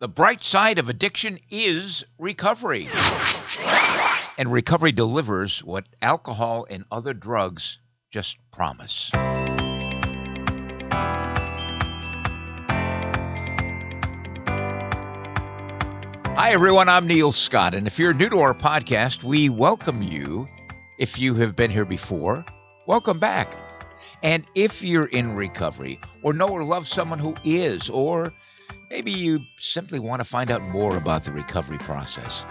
The bright side of addiction is recovery. And recovery delivers what alcohol and other drugs just promise. Hi, everyone. I'm Neil Scott. And if you're new to our podcast, we welcome you. If you have been here before, welcome back. And if you're in recovery or know or love someone who is, or maybe you simply want to find out more about the recovery process,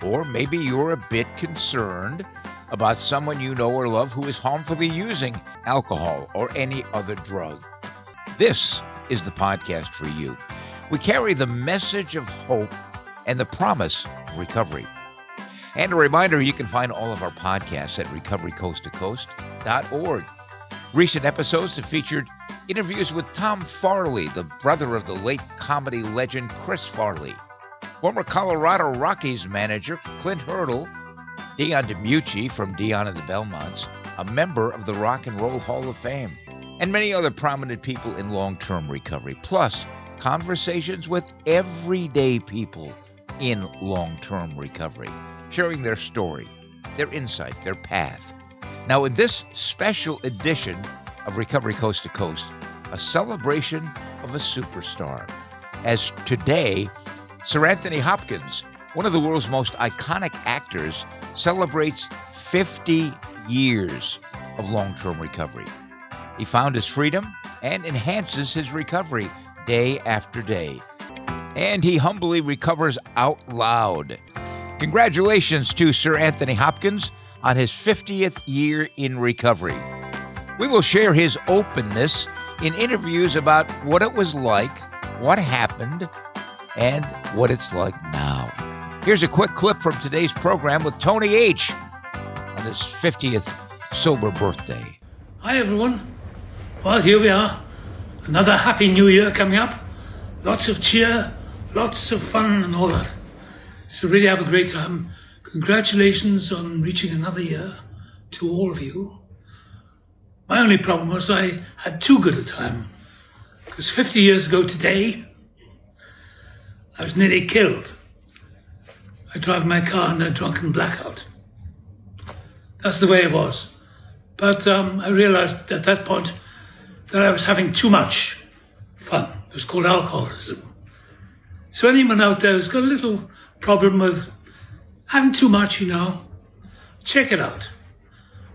or maybe you're a bit concerned about someone you know or love who is harmfully using alcohol or any other drug, this is the podcast for you. We carry the message of hope and the promise of recovery. And a reminder, you can find all of our podcasts at recoverycoasttocoast.org. Recent episodes have featured interviews with Tom Farley, the brother of the late comedy legend Chris Farley, former Colorado Rockies manager Clint Hurdle, Dion DiMucci from Dion and the Belmonts, a member of the Rock and Roll Hall of Fame, and many other prominent people in long-term recovery, plus conversations with everyday people in long-term recovery, sharing their story, their insight, their path. Now, in this special edition of Recovery Coast to Coast, a celebration of a superstar, as today, Sir Anthony Hopkins, one of the world's most iconic actors, celebrates 50 years of long-term recovery. He found his freedom and enhances his recovery day after day. And he humbly recovers out loud. Congratulations to Sir Anthony Hopkins on his 50th year in recovery. We will share his openness in interviews about what it was like, what happened, and what it's like now. Here's a quick clip from today's program with Tony H. on his 50th sober birthday. Hi everyone. Well, here we are. Another happy new year coming up. Lots of cheer, lots of fun and all that. So really have a great time. Congratulations on reaching another year to all of you. My only problem was I had too good a time. Because 50 years ago today, I was nearly killed. I drove my car in a drunken blackout. That's the way it was. But I realized at that point that I was having too much fun. It was called alcoholism. So anyone out there who's got a little problem with having too much, check it out.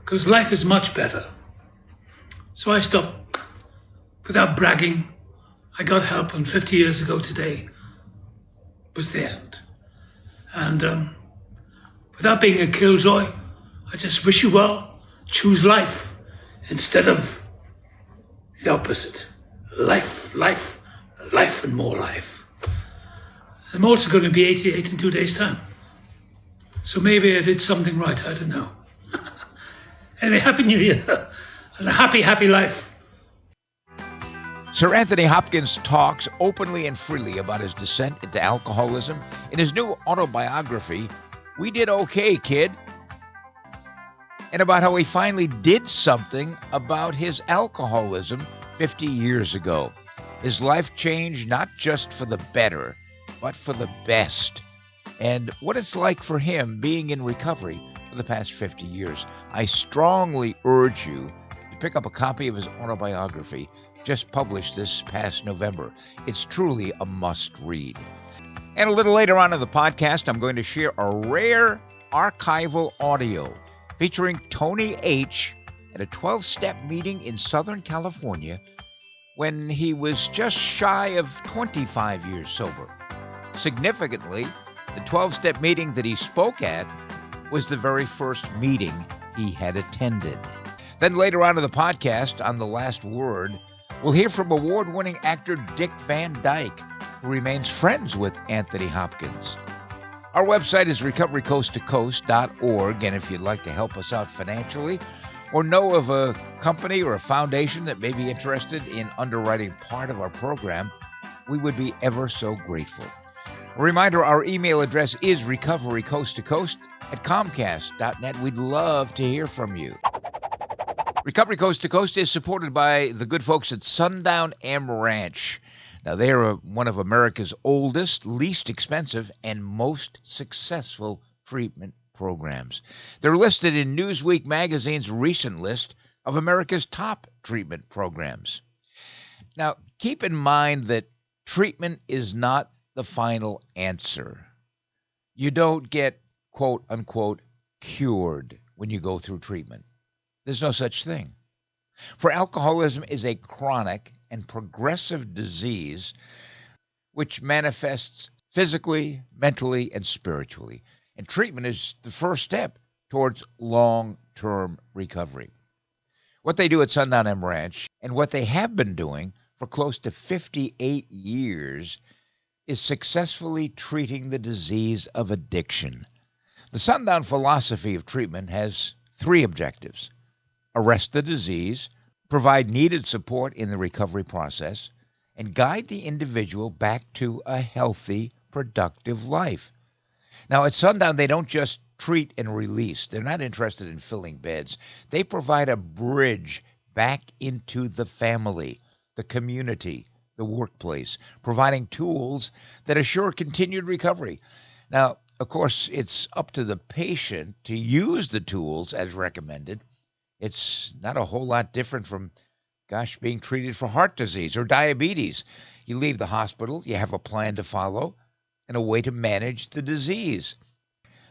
Because life is much better. So I stopped. Without bragging, I got help, and 50 years ago today was the end. And without being a killjoy, I just wish you well. Choose life instead of the opposite. Life, life, life and more life. I'm also going to be 88 in 2 days' time. So maybe I did something right, I don't know. Anyway, Happy New Year and a happy, happy life. Sir Anthony Hopkins talks openly and freely about his descent into alcoholism in his new autobiography, We Did Okay, Kid, and about how he finally did something about his alcoholism 50 years ago. His life changed not just for the better, but for the best, and what it's like for him being in recovery for the past 50 years. I strongly urge you to pick up a copy of his autobiography, just published this past November. It's truly a must-read. And a little later on in the podcast, I'm going to share a rare archival audio featuring Tony H. at a 12-step meeting in Southern California when he was just shy of 25 years sober. Significantly, the 12-step meeting that he spoke at was the very first meeting he had attended. Then later on in the podcast, on The Last Word, we'll hear from award-winning actor Dick Van Dyke, who remains friends with Anthony Hopkins. Our website is recoverycoasttocoast.org, and if you'd like to help us out financially or know of a company or a foundation that may be interested in underwriting part of our program, we would be ever so grateful. A reminder, our email address is recoverycoasttocoast@comcast.net. We'd love to hear from you. Recovery Coast to Coast is supported by the good folks at Sundown M Ranch. Now, they are one of America's oldest, least expensive, and most successful treatment programs. They're listed in Newsweek magazine's recent list of America's top treatment programs. Now, keep in mind that treatment is not the final answer. You don't get, quote unquote, cured when you go through treatment. There's no such thing. For alcoholism is a chronic and progressive disease which manifests physically, mentally, and spiritually. And treatment is the first step towards long-term recovery. What they do at Sundown M Ranch, and what they have been doing for close to 58 years, is successfully treating the disease of addiction. The Sundown philosophy of treatment has three objectives: arrest the disease, provide needed support in the recovery process, and guide the individual back to a healthy, productive life. Now, at Sundown, they don't just treat and release. They're not interested in filling beds. They provide a bridge back into the family, the community, the workplace, providing tools that assure continued recovery. Now, of course, it's up to the patient to use the tools as recommended. It's not a whole lot different from, being treated for heart disease or diabetes. You leave the hospital, you have a plan to follow, and a way to manage the disease.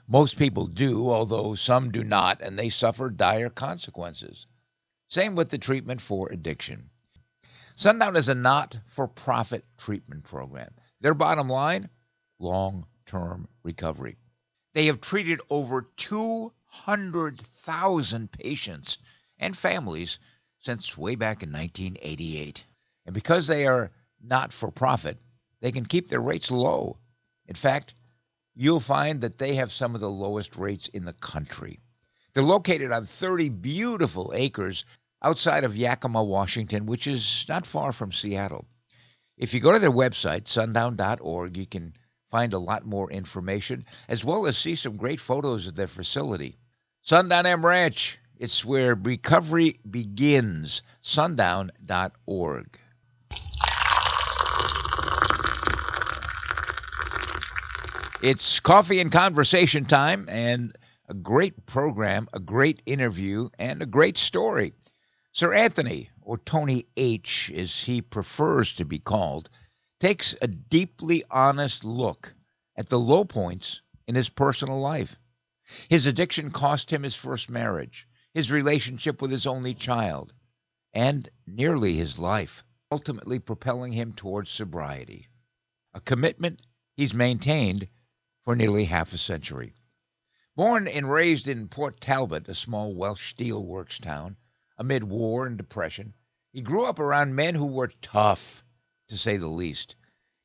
Most people do, although some do not, and they suffer dire consequences. Same with the treatment for addiction. Sundown is a not-for-profit treatment program. Their bottom line, long-term recovery. They have treated over 200,000 patients and families since way back in 1988. And because they are not-for-profit, they can keep their rates low. In fact, you'll find that they have some of the lowest rates in the country. They're located on 30 beautiful acres outside of Yakima, Washington, which is not far from Seattle. If you go to their website, sundown.org, you can find a lot more information, as well as see some great photos of their facility. Sundown M Ranch, it's where recovery begins. Sundown.org. It's coffee and conversation time, and a great program, a great interview, and a great story. Sir Anthony, or Tony H., as he prefers to be called, takes a deeply honest look at the low points in his personal life. His addiction cost him his first marriage, his relationship with his only child, and nearly his life, ultimately propelling him towards sobriety. A commitment he's maintained for nearly half a century. Born and raised in Port Talbot, a small Welsh steelworks town, amid war and depression, he grew up around men who were tough, to say the least,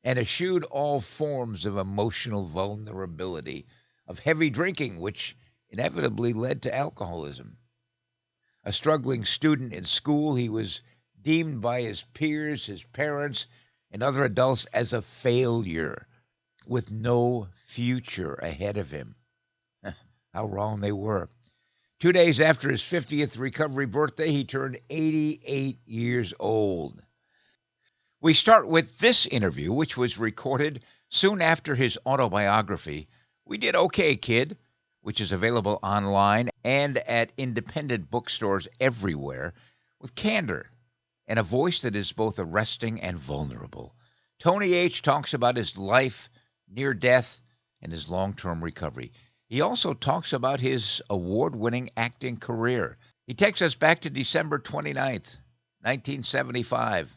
and eschewed all forms of emotional vulnerability, of heavy drinking, which inevitably led to alcoholism. A struggling student in school, he was deemed by his peers, his parents, and other adults as a failure, with no future ahead of him. How wrong they were. 2 days after his 50th recovery birthday, he turned 88 years old. We start with this interview, which was recorded soon after his autobiography, We Did Okay, Kid, which is available online and at independent bookstores everywhere, with candor and a voice that is both arresting and vulnerable. Tony H. talks about his life, near death, and his long-term recovery. He also talks about his award-winning acting career. He takes us back to December 29th, 1975,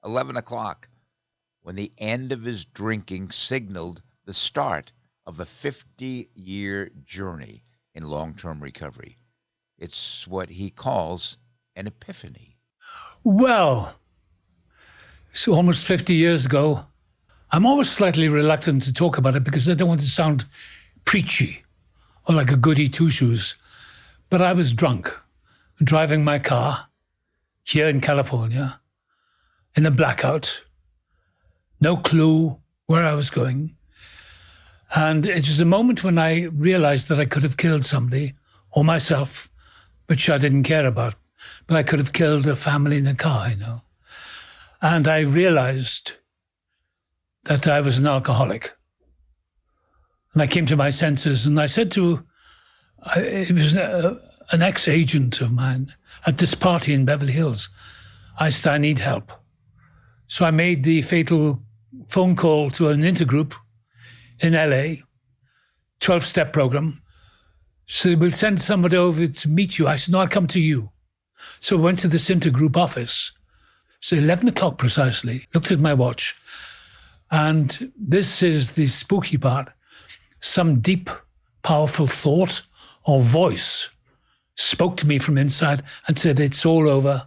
11 o'clock, when the end of his drinking signaled the start of a 50-year journey in long-term recovery. It's what he calls an epiphany. Well, so almost 50 years ago, I'm always slightly reluctant to talk about it because I don't want to sound preachy or like a goody two-shoes. But I was drunk, driving my car here in California in a blackout, no clue where I was going. And it was a moment when I realized that I could have killed somebody or myself, which I didn't care about. But I could have killed a family in a car, And I realized that I was an alcoholic. And I came to my senses, and I said to, it was an ex-agent of mine at this party in Beverly Hills, I said, I need help. So I made the fatal phone call to an intergroup in LA, 12-step program. So we'll send somebody over to meet you. I said, no, I'll come to you. So I went to this intergroup office. So 11 o'clock precisely, looked at my watch. And this is the spooky part. Some deep, powerful thought or voice spoke to me from inside and said, it's all over.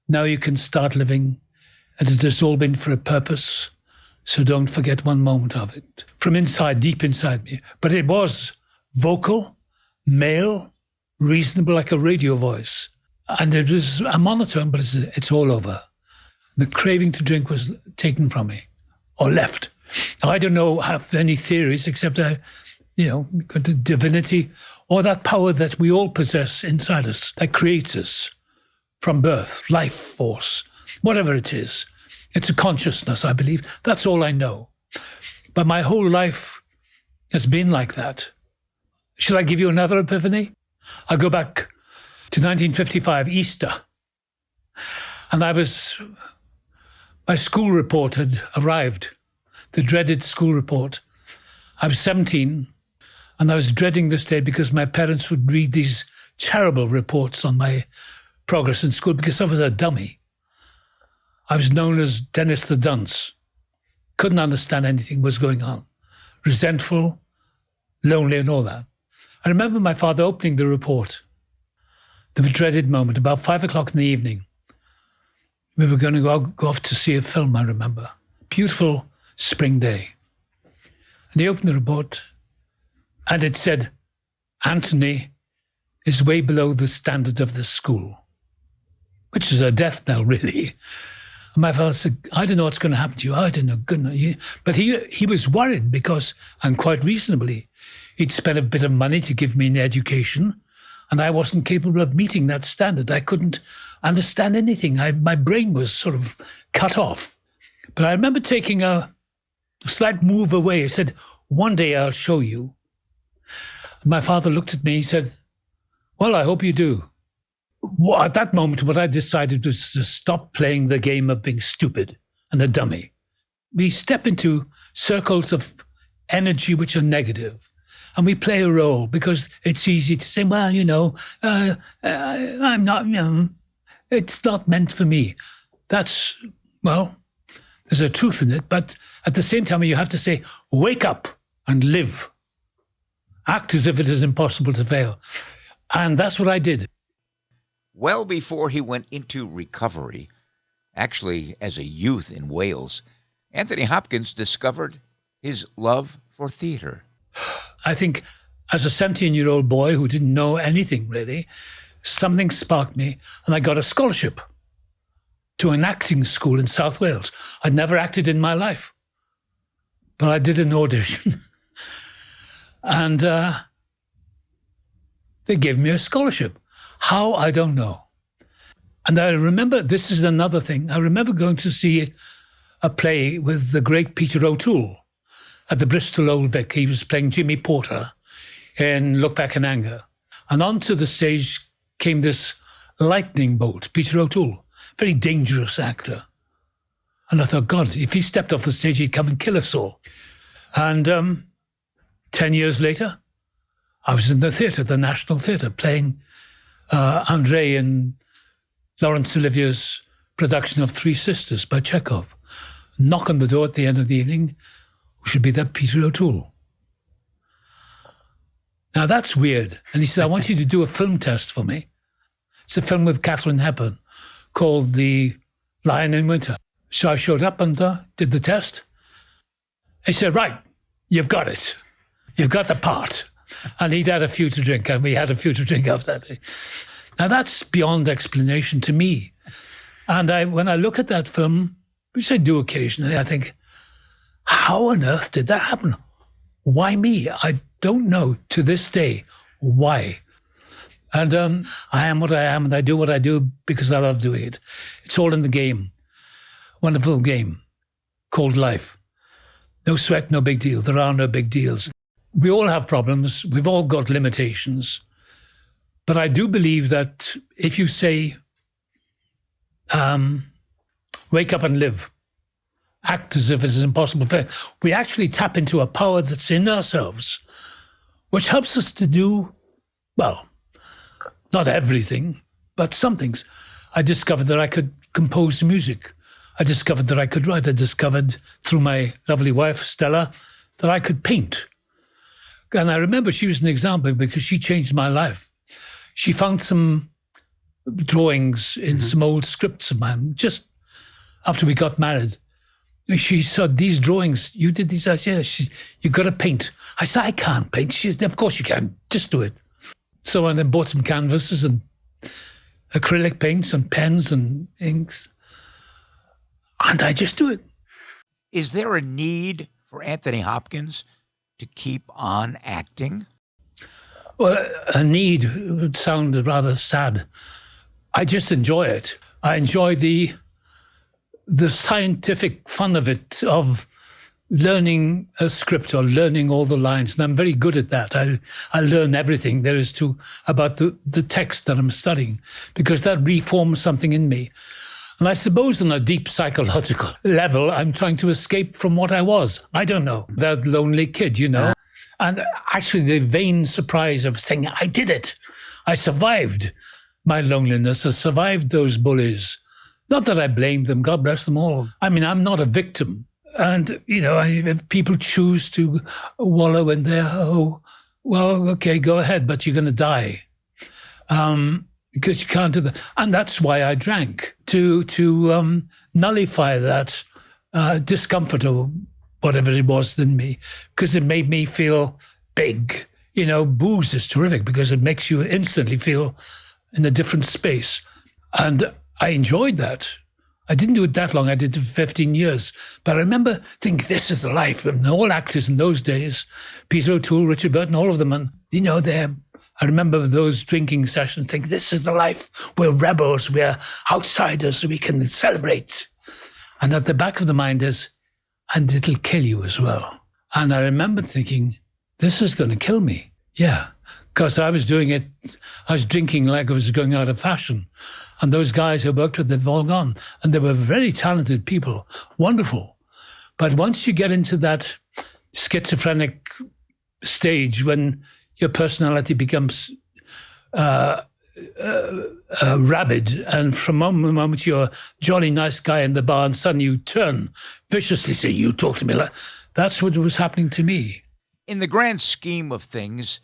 Now you can start living. And it has all been for a purpose. So don't forget one moment of it. From inside, deep inside me. But it was vocal, male, reasonable, like a radio voice. And it was a monotone, but it's all over. The craving to drink was taken from me, or left. Now, I don't have any theories except the divinity or that power that we all possess inside us that creates us from birth, life force, whatever it is. It's a consciousness, I believe. That's all I know. But my whole life has been like that. Shall I give you another epiphany? I'll go back to 1955, Easter. And my school report had arrived, the dreaded school report. I was 17, and I was dreading this day because my parents would read these terrible reports on my progress in school because I was a dummy. I was known as Dennis the Dunce. Couldn't understand anything was going on. Resentful, lonely, and all that. I remember my father opening the report. The dreaded moment, about 5 o'clock in the evening. We were going to go off to see a film, I remember. Beautiful spring day. And he opened the report, and it said, Anthony is way below the standard of the school, which is a death knell, really. And my father said, I don't know what's going to happen to you. I don't know. Goodness. But he was worried because, and quite reasonably, he'd spent a bit of money to give me an education, and I wasn't capable of meeting that standard. I couldn't understand anything. My brain was sort of cut off. But I remember taking a slight move away. He said, one day I'll show you. And my father looked at me. He said, well, I hope you do. Well, at that moment, what I decided was to stop playing the game of being stupid and a dummy. We step into circles of energy which are negative. And we play a role because it's easy to say, well, I'm not, it's not meant for me. There's a truth in it. But at the same time, you have to say, wake up and live. Act as if it is impossible to fail. And that's what I did. Well before he went into recovery, actually as a youth in Wales, Anthony Hopkins discovered his love for theater. I think as a 17-year-old boy who didn't know anything really, something sparked me and I got a scholarship to an acting school in South Wales. I'd never acted in my life, but I did an audition and they gave me a scholarship. How, I don't know. And I remember, this is another thing, I remember going to see a play with the great Peter O'Toole at the Bristol Old Vic. He was playing Jimmy Porter in Look Back in Anger. And onto the stage came this lightning bolt, Peter O'Toole, very dangerous actor. And I thought, God, if he stepped off the stage, he'd come and kill us all. And 10 years later, I was in the theatre, the National Theatre, playing Andrei in Laurence Olivier's production of Three Sisters by Chekhov. Knock on the door at the end of the evening, who should be that Peter O'Toole. Now that's weird. And he said, I want you to do a film test for me. It's a film with Katharine Hepburn called The Lion in Winter. So I showed up and did the test. He said, right, you've got it. You've got the part. And he'd had a few to drink, and we had a few to drink after that day. Now that's beyond explanation to me. And when I look at that film, which I do occasionally, I think, how on earth did that happen? Why me? I don't know to this day why. And I am what I am, and I do what I do because I love doing it. It's all in the game. Wonderful game called life. No sweat, no big deal. There are no big deals. We all have problems. We've all got limitations. But I do believe that if you say, wake up and live, act as if it's impossible, we actually tap into a power that's in ourselves, which helps us to do, well, not everything, but some things. I discovered that I could compose music. I discovered that I could write. I discovered through my lovely wife, Stella, that I could paint. And I remember she was an example because she changed my life. She found some drawings in some old scripts of mine just after we got married. She said, these drawings, you did these? I said, yeah, you got to paint. I said, I can't paint. She said, of course you can. Just do it. So I then bought some canvases and acrylic paints and pens and inks. And I just do it. Is there a need for Anthony Hopkins to keep on acting? Well, a need would sound rather sad. I just enjoy it. I enjoy the scientific fun of it, of learning a script or learning all the lines. And I'm very good at that. I learn everything there is to about the text that I'm studying, because that reforms something in me. And I suppose on a deep psychological level, I'm trying to escape from what I was. I don't know. That lonely kid, you know. And actually the vain surprise of saying, I did it. I survived my loneliness. I survived those bullies. Not that I blame them. God bless them all. I mean, I'm not a victim. And, you know, if people choose to wallow in their, oh, well, okay, go ahead, but you're going to die. Because you can't do that. And that's why I drank, to nullify that discomfort or whatever it was in me, because it made me feel big. You know, booze is terrific because it makes you instantly feel in a different space. And I enjoyed that. I didn't do it that long. I did it for 15 years. But I remember thinking, this is the life. And all actors in those days, Peter O'Toole, Richard Burton, all of them, and, you know, I remember those drinking sessions thinking, this is the life. We're rebels. We're outsiders. We can celebrate. And at the back of the mind is, and it'll kill you as well. And I remember thinking, this is going to kill me. Yeah, because I was doing it. I was drinking like I was going out of fashion. And those guys who worked with it have all gone. And they were very talented people, wonderful. But once you get into that schizophrenic stage when your personality becomes rabid, and from one moment you're a jolly nice guy in the bar and suddenly you turn viciously, say, you talk to me like, that's what was happening to me. In the grand scheme of things,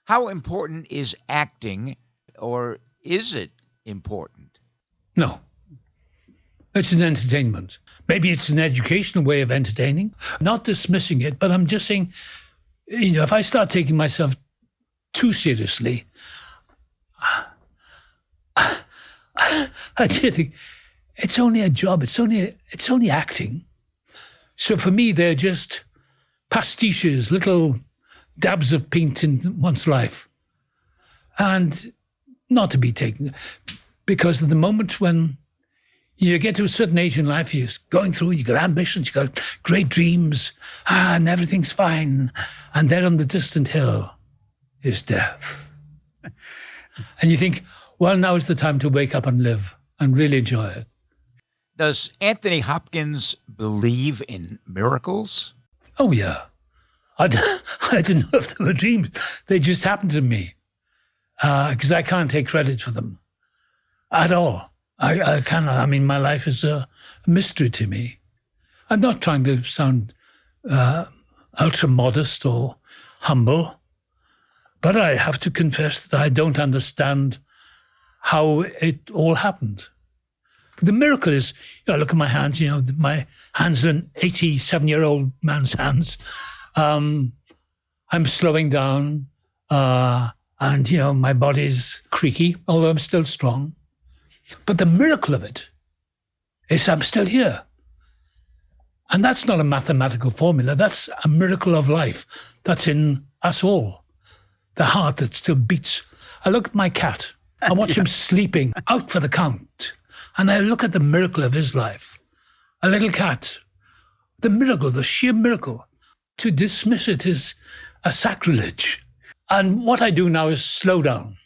how important is acting, or is it important? No. It's an entertainment. Maybe it's an educational way of entertaining. Not dismissing it, but I'm just saying, you know, if I start taking myself too seriously, I do think it's only a job. It's only acting. So for me, they're just pastiches, little dabs of paint in one's life, and not to be taken, because at the moment when you get to a certain age in life, you're going through, you got ambitions, you got great dreams, and everything's fine, and there on the distant hill is death. And you think, well, now is the time to wake up and live and really enjoy it. Does Anthony Hopkins believe in miracles? Oh, yeah. I didn't know if they were dreams. They just happened to me, because I can't take credit for them at all. I cannot. I mean, my life is a mystery to me. I'm not trying to sound ultra modest or humble, but I have to confess that I don't understand how it all happened. The miracle is, you know, look at my hands. You know, my hands are an 87-year-old man's hands. I'm slowing down, and, you know, my body's creaky, although I'm still strong. But the miracle of it is I'm still here. And that's not a mathematical formula. That's a miracle of life that's in us all. The heart that still beats. I look at my cat. I watch him sleeping out for the count. And I look at the miracle of his life. A little cat. The miracle, the sheer miracle. to dismiss it is a sacrilege. And what I do now is slow down.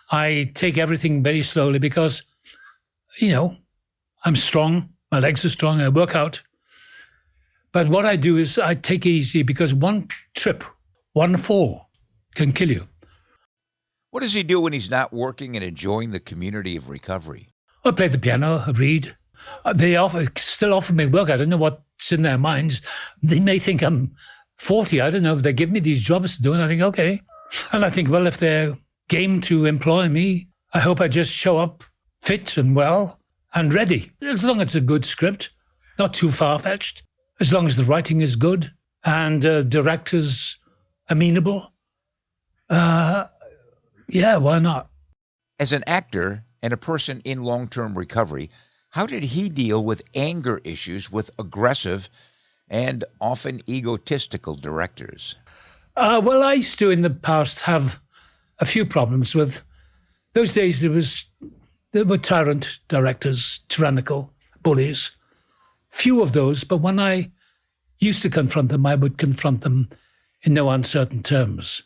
I take everything very slowly because, I'm strong. My legs are strong. I work out. But what I do is I take it easy because one trip, one fall can kill you. What does he do when he's not working and enjoying the community of recovery? I play the piano, I read. They still offer me work. I don't know what's in their minds. They may think I'm 40. I don't know. They give me these jobs to do, and I think, okay. And I think, well, if they're game to employ me, I hope I just show up fit and well and ready. As long as it's a good script, not too far-fetched. As long as the writing is good and director's amenable. Yeah, why not? As an actor and a person in long-term recovery, how did he deal with anger issues with aggressive and often egotistical directors? Well, I used to in the past have a few problems with. Those days there were tyrant directors, tyrannical bullies. Few of those, but when I used to confront them, I would confront them in no uncertain terms.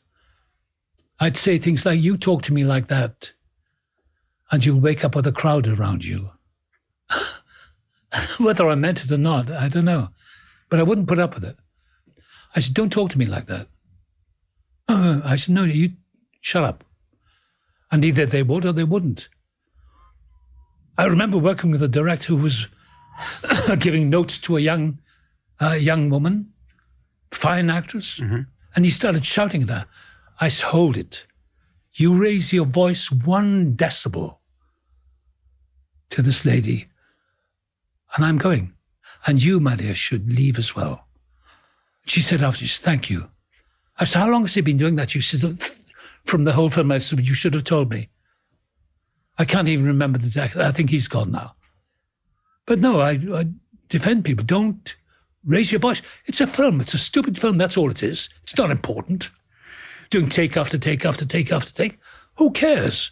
I'd say things like, you talk to me like that, and you'll wake up with a crowd around you. Whether I meant it or not, I don't know. But I wouldn't put up with it. I said, don't talk to me like that. I said, no, you shut up. And either they would or they wouldn't. I remember working with a director who was giving notes to a young woman, fine actress, and he started shouting at her. I said, hold it. You raise your voice 1 decibel to this lady, and I'm going. And you, my dear, should leave as well. She said after, thank you. I said, how long has he been doing that? She said, from the whole film, I said, you should have told me. I can't even remember the exact. I think he's gone now. But no, I defend people. Don't raise your voice. It's a film. It's a stupid film. That's all it is. It's not important. Doing take after take after take after take. Who cares?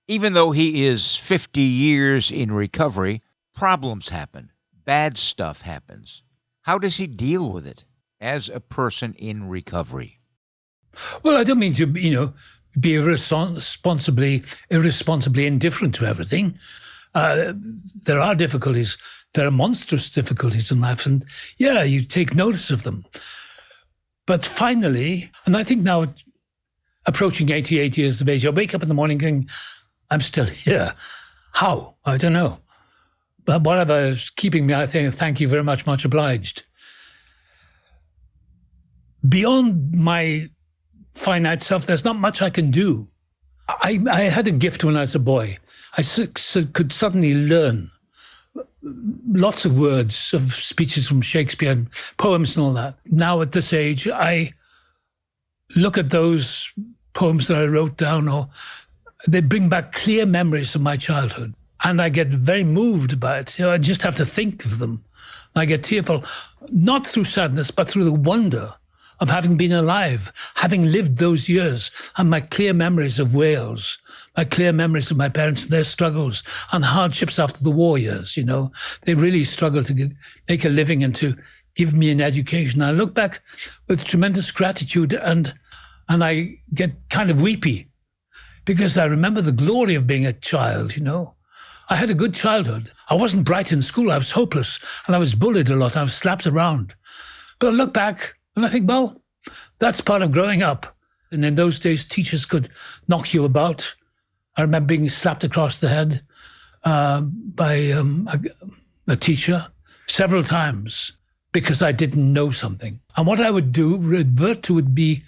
Even though he is 50 years in recovery, problems happen. Bad stuff happens. How does he deal with it as a person in recovery? Well, I don't mean to, be irresponsibly indifferent to everything. There are difficulties. There are monstrous difficulties in life. And yeah, you take notice of them. But finally, and I think now approaching 88 years of age, I wake up in the morning thinking, I'm still here. How? I don't know. But whatever is keeping me, I think, thank you very much, much obliged. Beyond my finite self, there's not much I can do. I had a gift when I was a boy. I could suddenly learn lots of words of speeches from Shakespeare and poems and all that. Now at this age, I look at those poems that I wrote down, or they bring back clear memories of my childhood. And I get very moved by it. I just have to think of them. I get tearful, not through sadness, but through the wonder of having been alive, having lived those years, and my clear memories of Wales, my clear memories of my parents and their struggles and hardships after the war years. They really struggled to make a living and to give me an education. I look back with tremendous gratitude and I get kind of weepy because I remember the glory of being a child, I had a good childhood. I wasn't bright in school. I was hopeless and I was bullied a lot. I was slapped around. But I look back and I think, well, that's part of growing up. And in those days, teachers could knock you about. I remember being slapped across the head by a teacher several times because I didn't know something. And what I would do, revert to, would be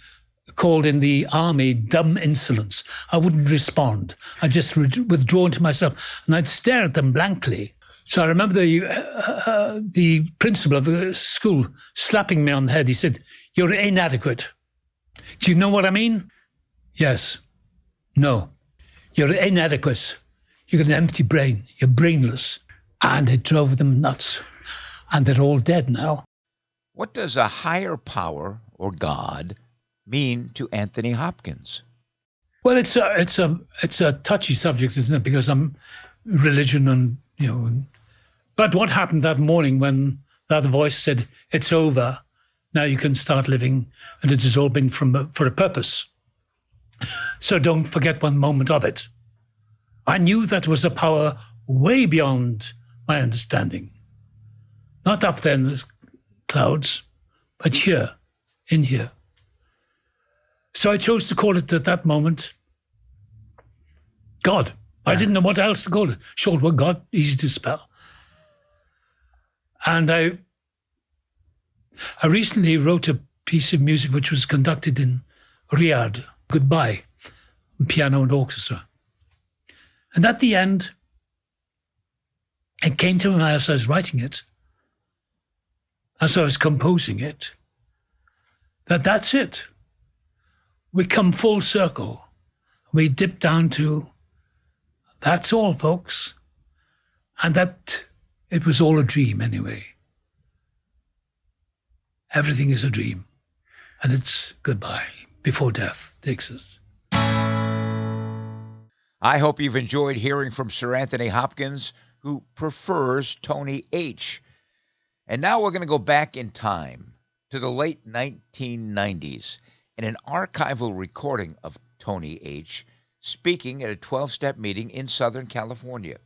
called in the army dumb insolence. I wouldn't respond. I just withdraw into myself and I'd stare at them blankly. So I remember the principal of the school slapping me on the head. He said, "You're inadequate." Do you know what I mean? Yes. No. You're inadequate. You've got an empty brain. You're brainless. And it drove them nuts. And they're all dead now. What does a higher power or God mean to Anthony Hopkins? Well, it's a touchy subject, isn't it? Because I'm religion and but what happened that morning when that voice said it's over, Now you can start living, and it has all been for a purpose. So don't forget one moment of it. I knew that was a power way beyond my understanding. Not up there in the clouds, but here, in here. So I chose to call it at that moment God. I didn't know what else to call it. Short word God, easy to spell. And I recently wrote a piece of music which was conducted in Riyadh, Goodbye, piano and orchestra. And at the end, it came to me as I was writing it, as I was composing it, that's it. We come full circle. We dip down to, that's all, folks. And that it was all a dream anyway. Everything is a dream. And it's goodbye before death takes us. I hope you've enjoyed hearing from Sir Anthony Hopkins, who prefers Tony H. And now we're going to go back in time to the late 1990s in an archival recording of Tony H. speaking at a 12-step meeting in Southern California.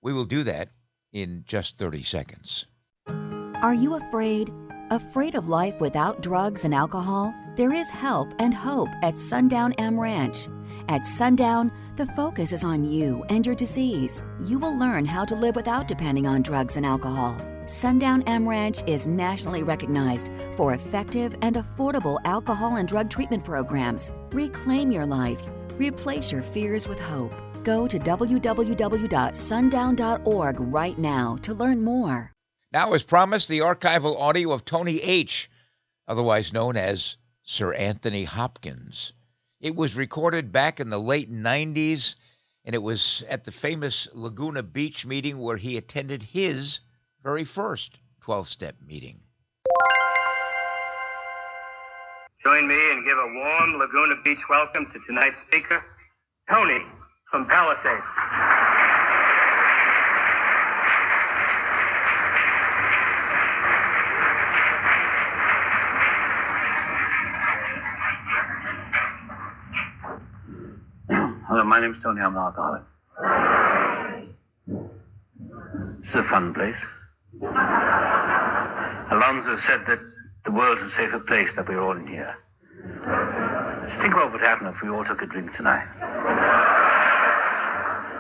We will do that in just 30 seconds. Are you afraid? Afraid of life without drugs and alcohol? There is help and hope at Sundown M Ranch. At Sundown, the focus is on you and your disease. You will learn how to live without depending on drugs and alcohol. Sundown M Ranch is nationally recognized for effective and affordable alcohol and drug treatment programs. Reclaim your life. Replace your fears with hope. Go to www.sundown.org right now to learn more. Now, as promised, the archival audio of Tony H., otherwise known as Sir Anthony Hopkins. It was recorded back in the late 90s, and it was at the famous Laguna Beach meeting where he attended his very first 12-step meeting. Join me and give a warm Laguna Beach welcome to tonight's speaker, Tony from Palisades. Hello, my name's Tony. I'm an alcoholic. It's a fun place. Alonzo said that the world's a safer place that we're all in here. Just think what would happen if we all took a drink tonight.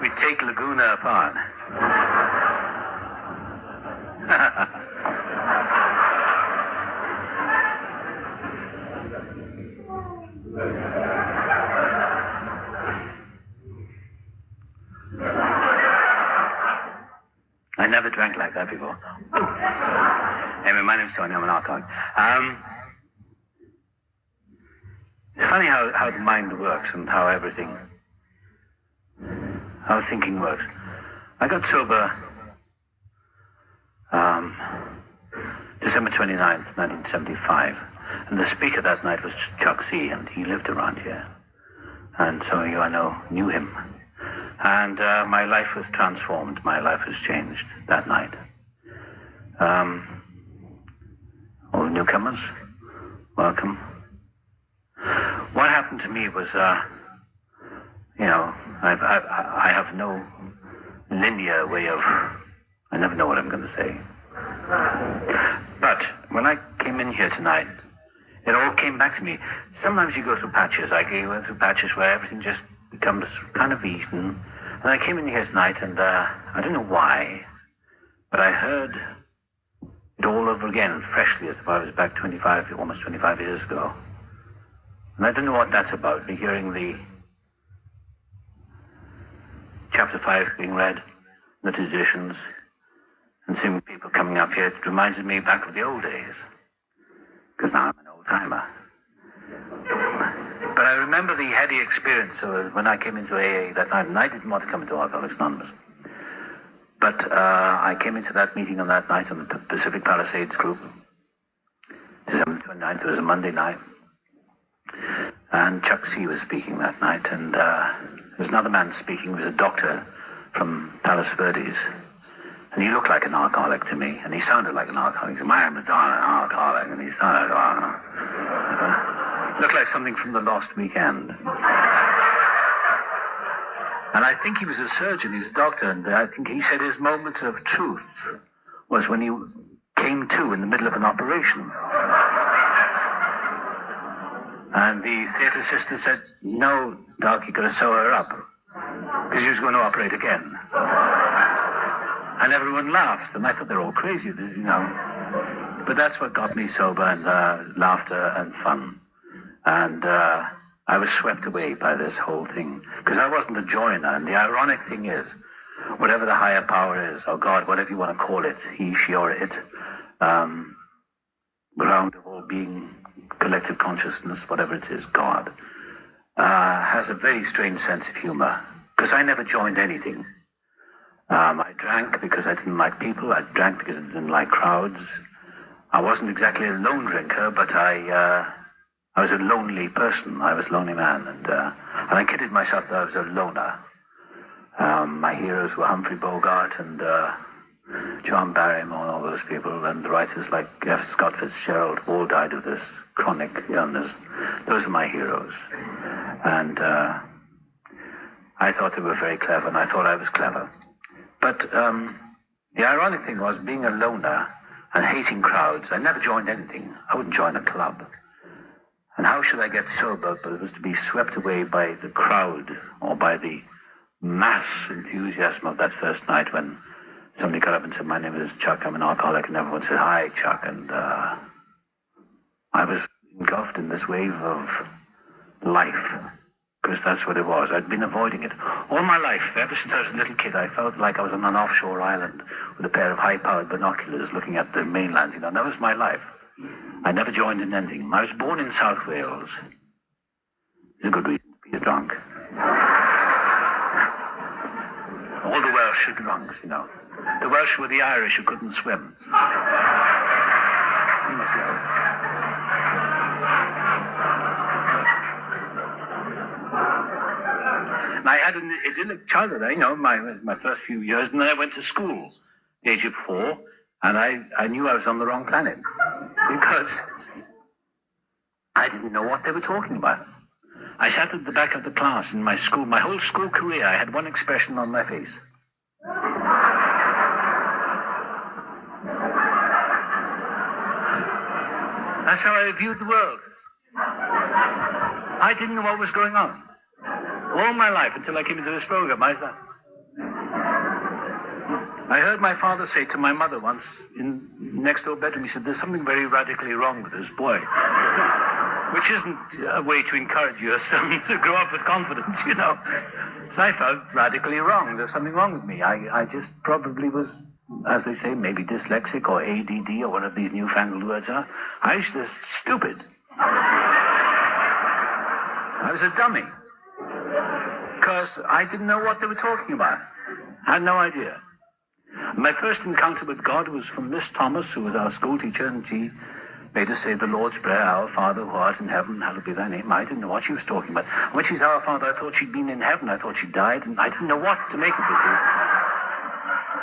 We'd take Laguna apart. I never drank like that before. Anyway, my name's Tony. I'm an alcoholic. It's funny how the mind works and how thinking works. I got sober December 29th, 1975. And the speaker that night was Chuck C., and he lived around here. And some of you I know knew him. And my life was transformed. My life was changed that night. All the newcomers, welcome. What happened to me was, I have no linear way of, I never know what I'm going to say. But when I came in here tonight, it all came back to me. Sometimes you go through patches. I went through patches where everything just becomes kind of even. And I came in here tonight, and I don't know why, but I heard it all over again, freshly, as if I was back almost 25 years ago. And I don't know what that's about, me hearing the chapter 5 being read, the traditions, and seeing people coming up here. It reminded me back of the old days, because now I'm an old-timer. But I remember the heady experience when I came into AA that night, and I didn't want to come into Alcoholics Anonymous. But I came into that meeting on that night on the Pacific Palisades group. December 29th, it was a Monday night. And Chuck C. was speaking that night, and there was another man speaking. He was a doctor from Palos Verdes. And he looked like an alcoholic to me, and he sounded like an alcoholic. He said, "I am an alcoholic," and he sounded looked like something from the Lost Weekend. And I think he was a surgeon, he's a doctor, and I think he said his moment of truth was when he came to in the middle of an operation. And the theatre sister said, "No, Doc, you got to sew her up," because he was going to operate again. And everyone laughed, and I thought they're all crazy, you know. But that's what got me sober, and laughter and fun. And I was swept away by this whole thing, because I wasn't a joiner. And the ironic thing is, whatever the higher power is, or God, whatever you want to call it, he, she, or it, ground of all being, collective consciousness, whatever it is, God, has a very strange sense of humor, because I never joined anything. I drank because I didn't like people. I drank because I didn't like crowds. I wasn't exactly a lone drinker, but I was a lonely person. I was a lonely man, and I kidded myself that I was a loner. My heroes were Humphrey Bogart and John Barrymore and all those people, and the writers like F. Scott Fitzgerald all died of this chronic illness. Those are my heroes. And I thought they were very clever, and I thought I was clever. But the ironic thing was, being a loner and hating crowds, I never joined anything. I wouldn't join a club. And how should I get sober? But it was to be swept away by the crowd, or by the mass enthusiasm of that first night when somebody got up and said, "My name is Chuck, I'm an alcoholic," and everyone said, "Hi, Chuck." And I was engulfed in this wave of life, because that's what it was. I'd been avoiding it all my life. Ever since I was a little kid, I felt like I was on an offshore island with a pair of high-powered binoculars looking at the mainland. You know, that was my life. I never joined in anything. I was born in South Wales. It's a good reason to be a drunk. All the Welsh are drunks, you know. The Welsh were the Irish who couldn't swim. I had an idyllic childhood, you know, my first few years, and then I went to school at the age of 4, and I knew I was on the wrong planet, because I didn't know what they were talking about. I sat at the back of the class in my school. My whole school career, I had one expression on my face. That's how I viewed the world. I didn't know what was going on. All my life, until I came into this program, I heard my father say to my mother once in next door bedroom, he said, "There's something very radically wrong with this boy." Which isn't a way to encourage your son to grow up with confidence, you know. So I felt radically wrong. There's something wrong with me. I just probably was, as they say, maybe dyslexic or ADD or one of these newfangled words are. I was just stupid. I was a dummy. Because I didn't know what they were talking about. I had no idea. My first encounter with God was from Miss Thomas, who was our school teacher, and she made us say the Lord's Prayer, "Our Father who art in heaven, hallowed be thy name." I didn't know what she was talking about. When she said "Our Father," I thought she'd been in heaven. I thought she died, and I didn't know what to make of this.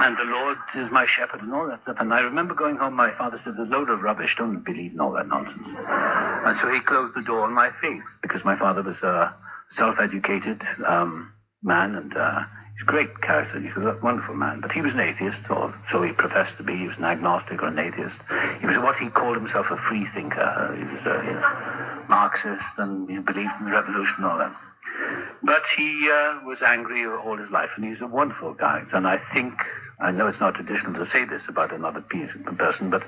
And the Lord is my shepherd and all that stuff. And I remember going home, my father said, "There's a load of rubbish, don't believe in all that nonsense." And so he closed the door on my faith, because my father was a self-educated man, and he's a great character. He's a wonderful man, but he was an atheist, or so he professed to be. He was an agnostic or an atheist. He was what he called himself a free thinker. He was a Marxist, and he believed in the revolution and all that. But he was angry all his life, and he's a wonderful guy. And I know it's not traditional to say this about another person, but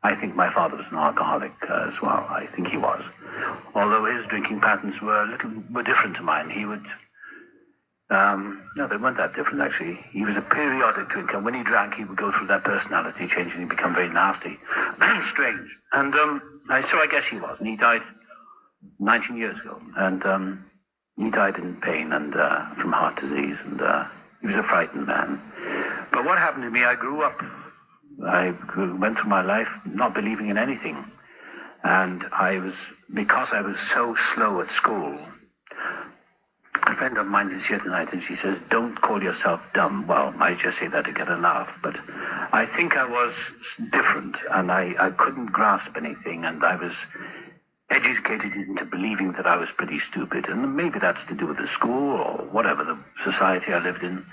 I think my father was an alcoholic as well. I think he was. Although his drinking patterns were different to mine. He would... no, they weren't that different, actually. He was a periodic drinker. When he drank, he would go through that personality change, and he'd become very nasty. Strange. And so I guess he was. And he died 19 years ago. And he died in pain and from heart disease. And he was a frightened man. But what happened to me, I grew up. I went through my life not believing in anything. And because I was so slow at school, a friend of mine is here tonight, and she says, "Don't call yourself dumb." Well, I just say that to get a laugh, but I think I was different, and I couldn't grasp anything, and I was educated into believing that I was pretty stupid. And maybe that's to do with the school or whatever, the society I lived in.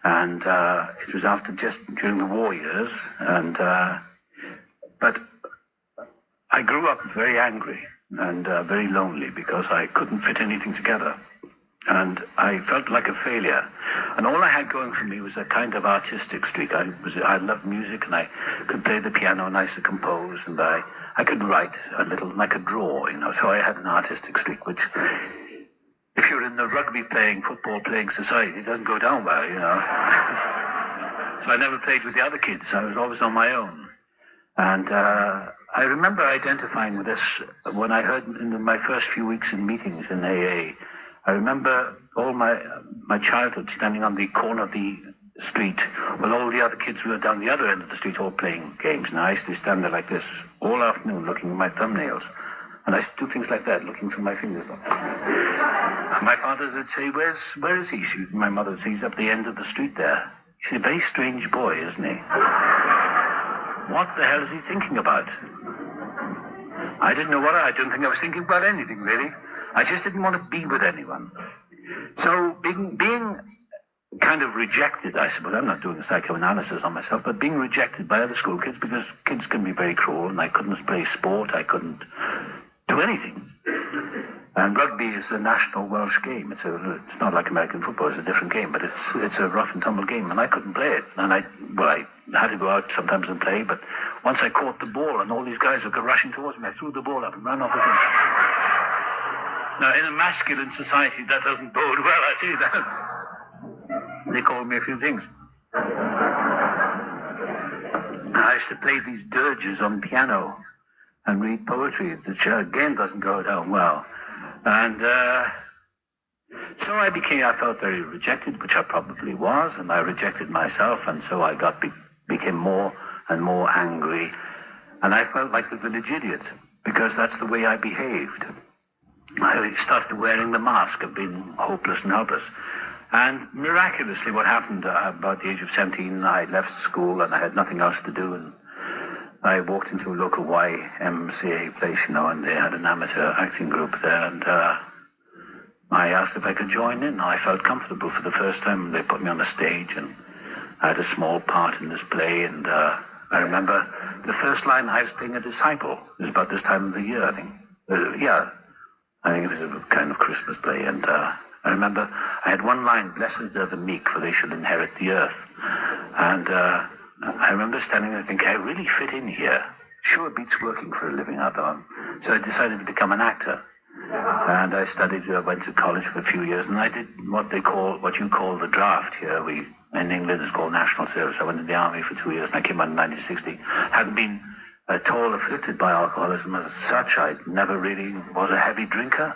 And it was after just during the war years. And but I grew up very angry and very lonely because I couldn't fit anything together. And I felt like a failure. And all I had going for me was a kind of artistic streak. I loved music, and I could play the piano, and I used to compose, and I could write a little, and I could draw, So I had an artistic streak, which, if you're in the rugby playing, football playing society, it doesn't go down well, So I never played with the other kids. I was always on my own. And I remember identifying with this when I heard in my first few weeks in meetings in AA. I remember all my childhood standing on the corner of the street while all the other kids were down the other end of the street all playing games. And I used to stand there like this all afternoon looking at my thumbnails. And I used to do things like that, looking through my fingers. And my father would say, where is he? My mother would say, he's up the end of the street there. He's a very strange boy, isn't he? What the hell is he thinking about? I didn't know I don't think I was thinking about anything, really. I just didn't want to be with anyone. So being kind of rejected, I suppose, I'm not doing a psychoanalysis on myself, but being rejected by other school kids, because kids can be very cruel, and I couldn't play sport, I couldn't do anything. And rugby is a national Welsh game. It's not like American football, it's a different game, but it's a rough and tumble game, and I couldn't play it. And I had to go out sometimes and play, but once I caught the ball, and all these guys would go rushing towards me, I threw the ball up and ran off the field. Now, in a masculine society, that doesn't bode well, I tell you that. They called me a few things. I used to play these dirges on piano and read poetry, which again doesn't go down well. And so I felt very rejected, which I probably was, and I rejected myself, and so I became more and more angry. And I felt like the village idiot, because that's the way I behaved. I started wearing the mask of being hopeless and helpless. And miraculously, what happened about the age of 17, I left school and I had nothing else to do. And I walked into a local YMCA place, and they had an amateur acting group there. And I asked if I could join in. I felt comfortable for the first time. They put me on the stage, and I had a small part in this play. And I remember the first line, I was playing a disciple. It was about this time of the year, I think. I think it was a kind of Christmas play, and I remember I had one line, "Blessed are the meek, for they shall inherit the earth." And I remember standing there thinking, I really fit in here. Sure beats working for a living, I thought. So I decided to become an actor. And I went to college for a few years, and I did what you call the draft here. In England, it's called national service. I went in the army for 2 years, and I came out in 1960. Hadn't been at all afflicted by alcoholism as such. I never really was a heavy drinker.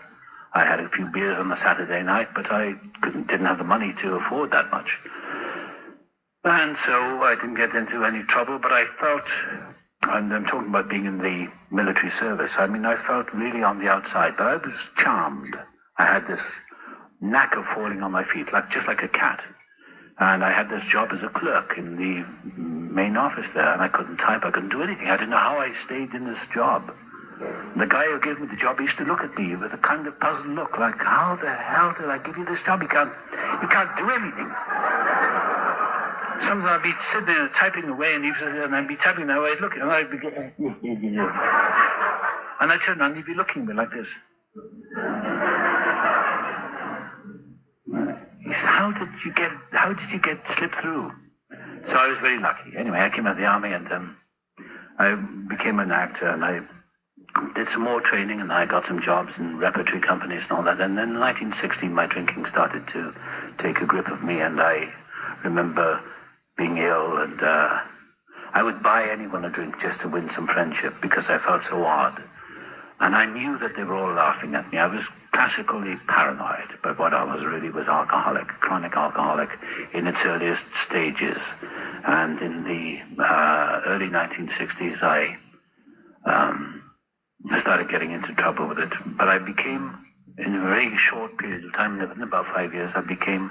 I had a few beers on a Saturday night, but I didn't have the money to afford that much. And so I didn't get into any trouble, but I felt, and I'm talking about being in the military service, I felt really on the outside, but I was charmed. I had this knack of falling on my feet, just like a cat. And I had this job as a clerk in the main office there, and I couldn't type, I couldn't do anything. I didn't know how I stayed in this job. And the guy who gave me the job used to look at me with a kind of puzzled look, like, how the hell did I give you this job? You can't do anything. Sometimes I'd be sitting there typing away, and I'd be typing away, looking, and I'd be and I'd turn around, and he'd be looking at me like this. He said, how did you get slip through? So I was very lucky. Anyway, I came out of the army, and I became an actor, and I did some more training, and I got some jobs in repertory companies and all that. And then in 1916, my drinking started to take a grip of me, and I remember being ill, and I would buy anyone a drink just to win some friendship because I felt so odd. And I knew that they were all laughing at me. I was classically paranoid, but what I was really was chronic alcoholic in its earliest stages. And in the early 1960s, I started getting into trouble with it. But I became, in a very short period of time, within about 5 years, I became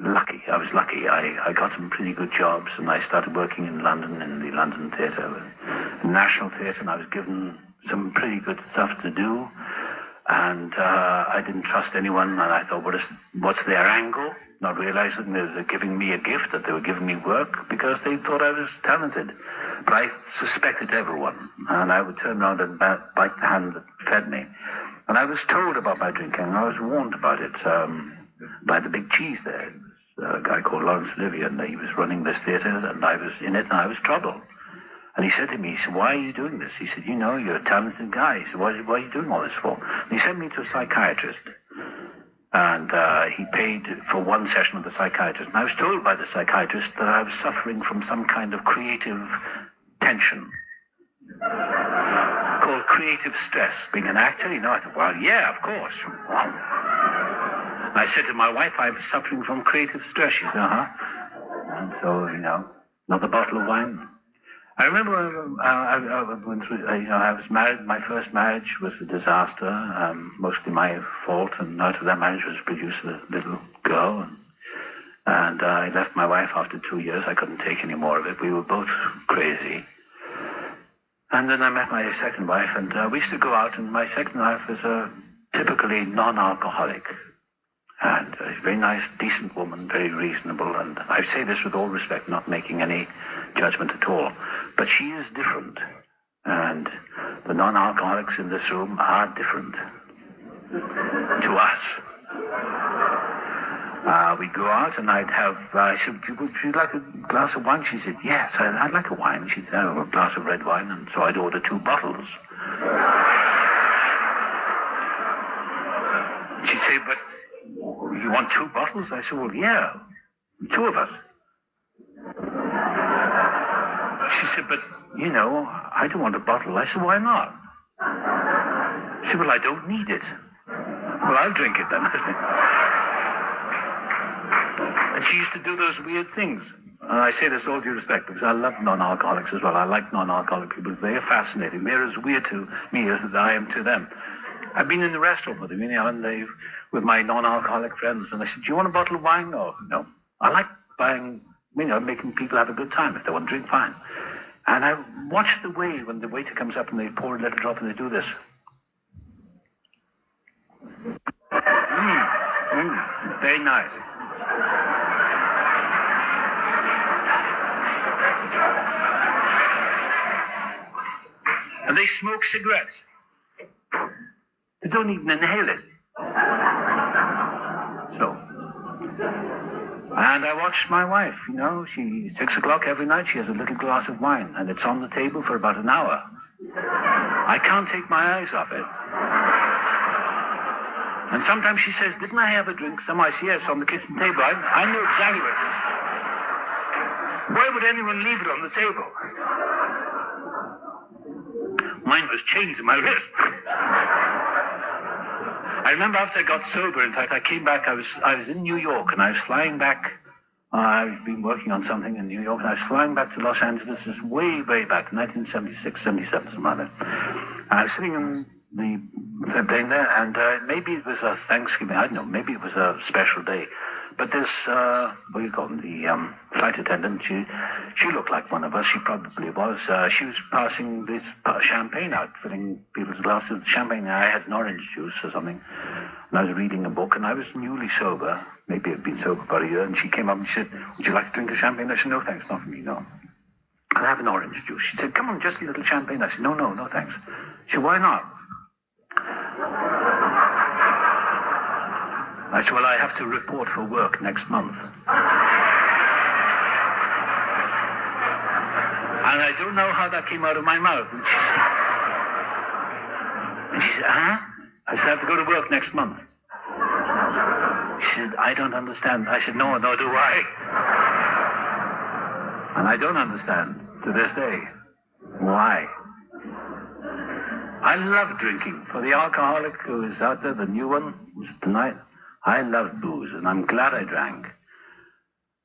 lucky. I was lucky. I got some pretty good jobs, and I started working in London, in the London Theatre, the National Theatre, and I was given some pretty good stuff to do. And I didn't trust anyone, and I thought, what's their angle? Not realizing they were giving me a gift, that they were giving me work because they thought I was talented. But I suspected everyone, and I would turn around and bite the hand that fed me. And I was told about my drinking. I was warned about it by the big cheese there. A guy called Lawrence Olivier, and he was running this theatre, and I was in it, and I was trouble. And he said to me, he said, why are you doing this? He said, you're a talented guy. He said, what are you doing all this for? And he sent me to a psychiatrist. And he paid for one session with the psychiatrist. And I was told by the psychiatrist that I was suffering from some kind of creative tension called creative stress. Being an actor, I thought, well, yeah, of course. Wow. I said to my wife, I was suffering from creative stress. She said, And so, another bottle of wine. I remember I went through, I was married. My first marriage was a disaster, mostly my fault. And out of that marriage was produced a little girl. And I left my wife after 2 years. I couldn't take any more of it. We were both crazy. And then I met my second wife, and we used to go out. And my second wife was a typically non-alcoholic. And a very nice, decent woman, very reasonable. And I say this with all respect, not making any judgment at all. But she is different. And the non-alcoholics in this room are different to us. We'd go out, and I said, would you like a glass of wine? She said, yes, I'd like a wine. She said, a glass of red wine. And so I'd order 2 bottles. She'd say, but you want 2 bottles? I said, well, yeah, 2 of us. She said, but, I don't want a bottle. I said, why not? She said, well, I don't need it. Well, I'll drink it then. I said. And she used to do those weird things. And I say this all due respect, because I love non-alcoholics as well. I like non-alcoholic people. They are fascinating. They're as weird to me as I am to them. I've been in the restaurant with them, and with my non-alcoholic friends, and I said, do you want a bottle of wine? No. I like buying, making people have a good time. If they want to drink, fine. And I watch the way when the waiter comes up and they pour a little drop and they do this. Very nice. And they smoke cigarettes. They don't even inhale it. And I watched my wife, 6 o'clock every night, she has a little glass of wine, and it's on the table for about an hour. I can't take my eyes off it. And sometimes she says, didn't I have a drink? Somewhere I see yes, on the kitchen table. I know exactly where it is. Why would anyone leave it on the table? Mine was chained to my wrist. I remember after I got sober, in fact, I came back, I was in New York, and I was flying back. I've been working on something in New York, and I was flying back to Los Angeles. This is way, way back, 1976, 77, something like that. And I was sitting in the plane there, and maybe it was a Thanksgiving, I don't know, maybe it was a special day. But this, what do you call it, the flight attendant, she looked like one of us, she probably was. She was passing this champagne out, filling people's glasses with champagne. I had an orange juice or something, and I was reading a book, and I was newly sober, maybe I'd been sober about a year, and she came up and she said, would you like to drink a champagne? I said, no, thanks, not for me, no. I'll have an orange juice. She said, come on, just a little champagne. I said, no, thanks. She said, why not? I said, well, I have to report for work next month. And I don't know how that came out of my mouth. And she said, huh? I said, I have to go to work next month. She said, I don't understand. I said, no, do I. And I don't understand to this day. Why? I love drinking. For the alcoholic who is out there, the new one, tonight, I love booze, and I'm glad I drank.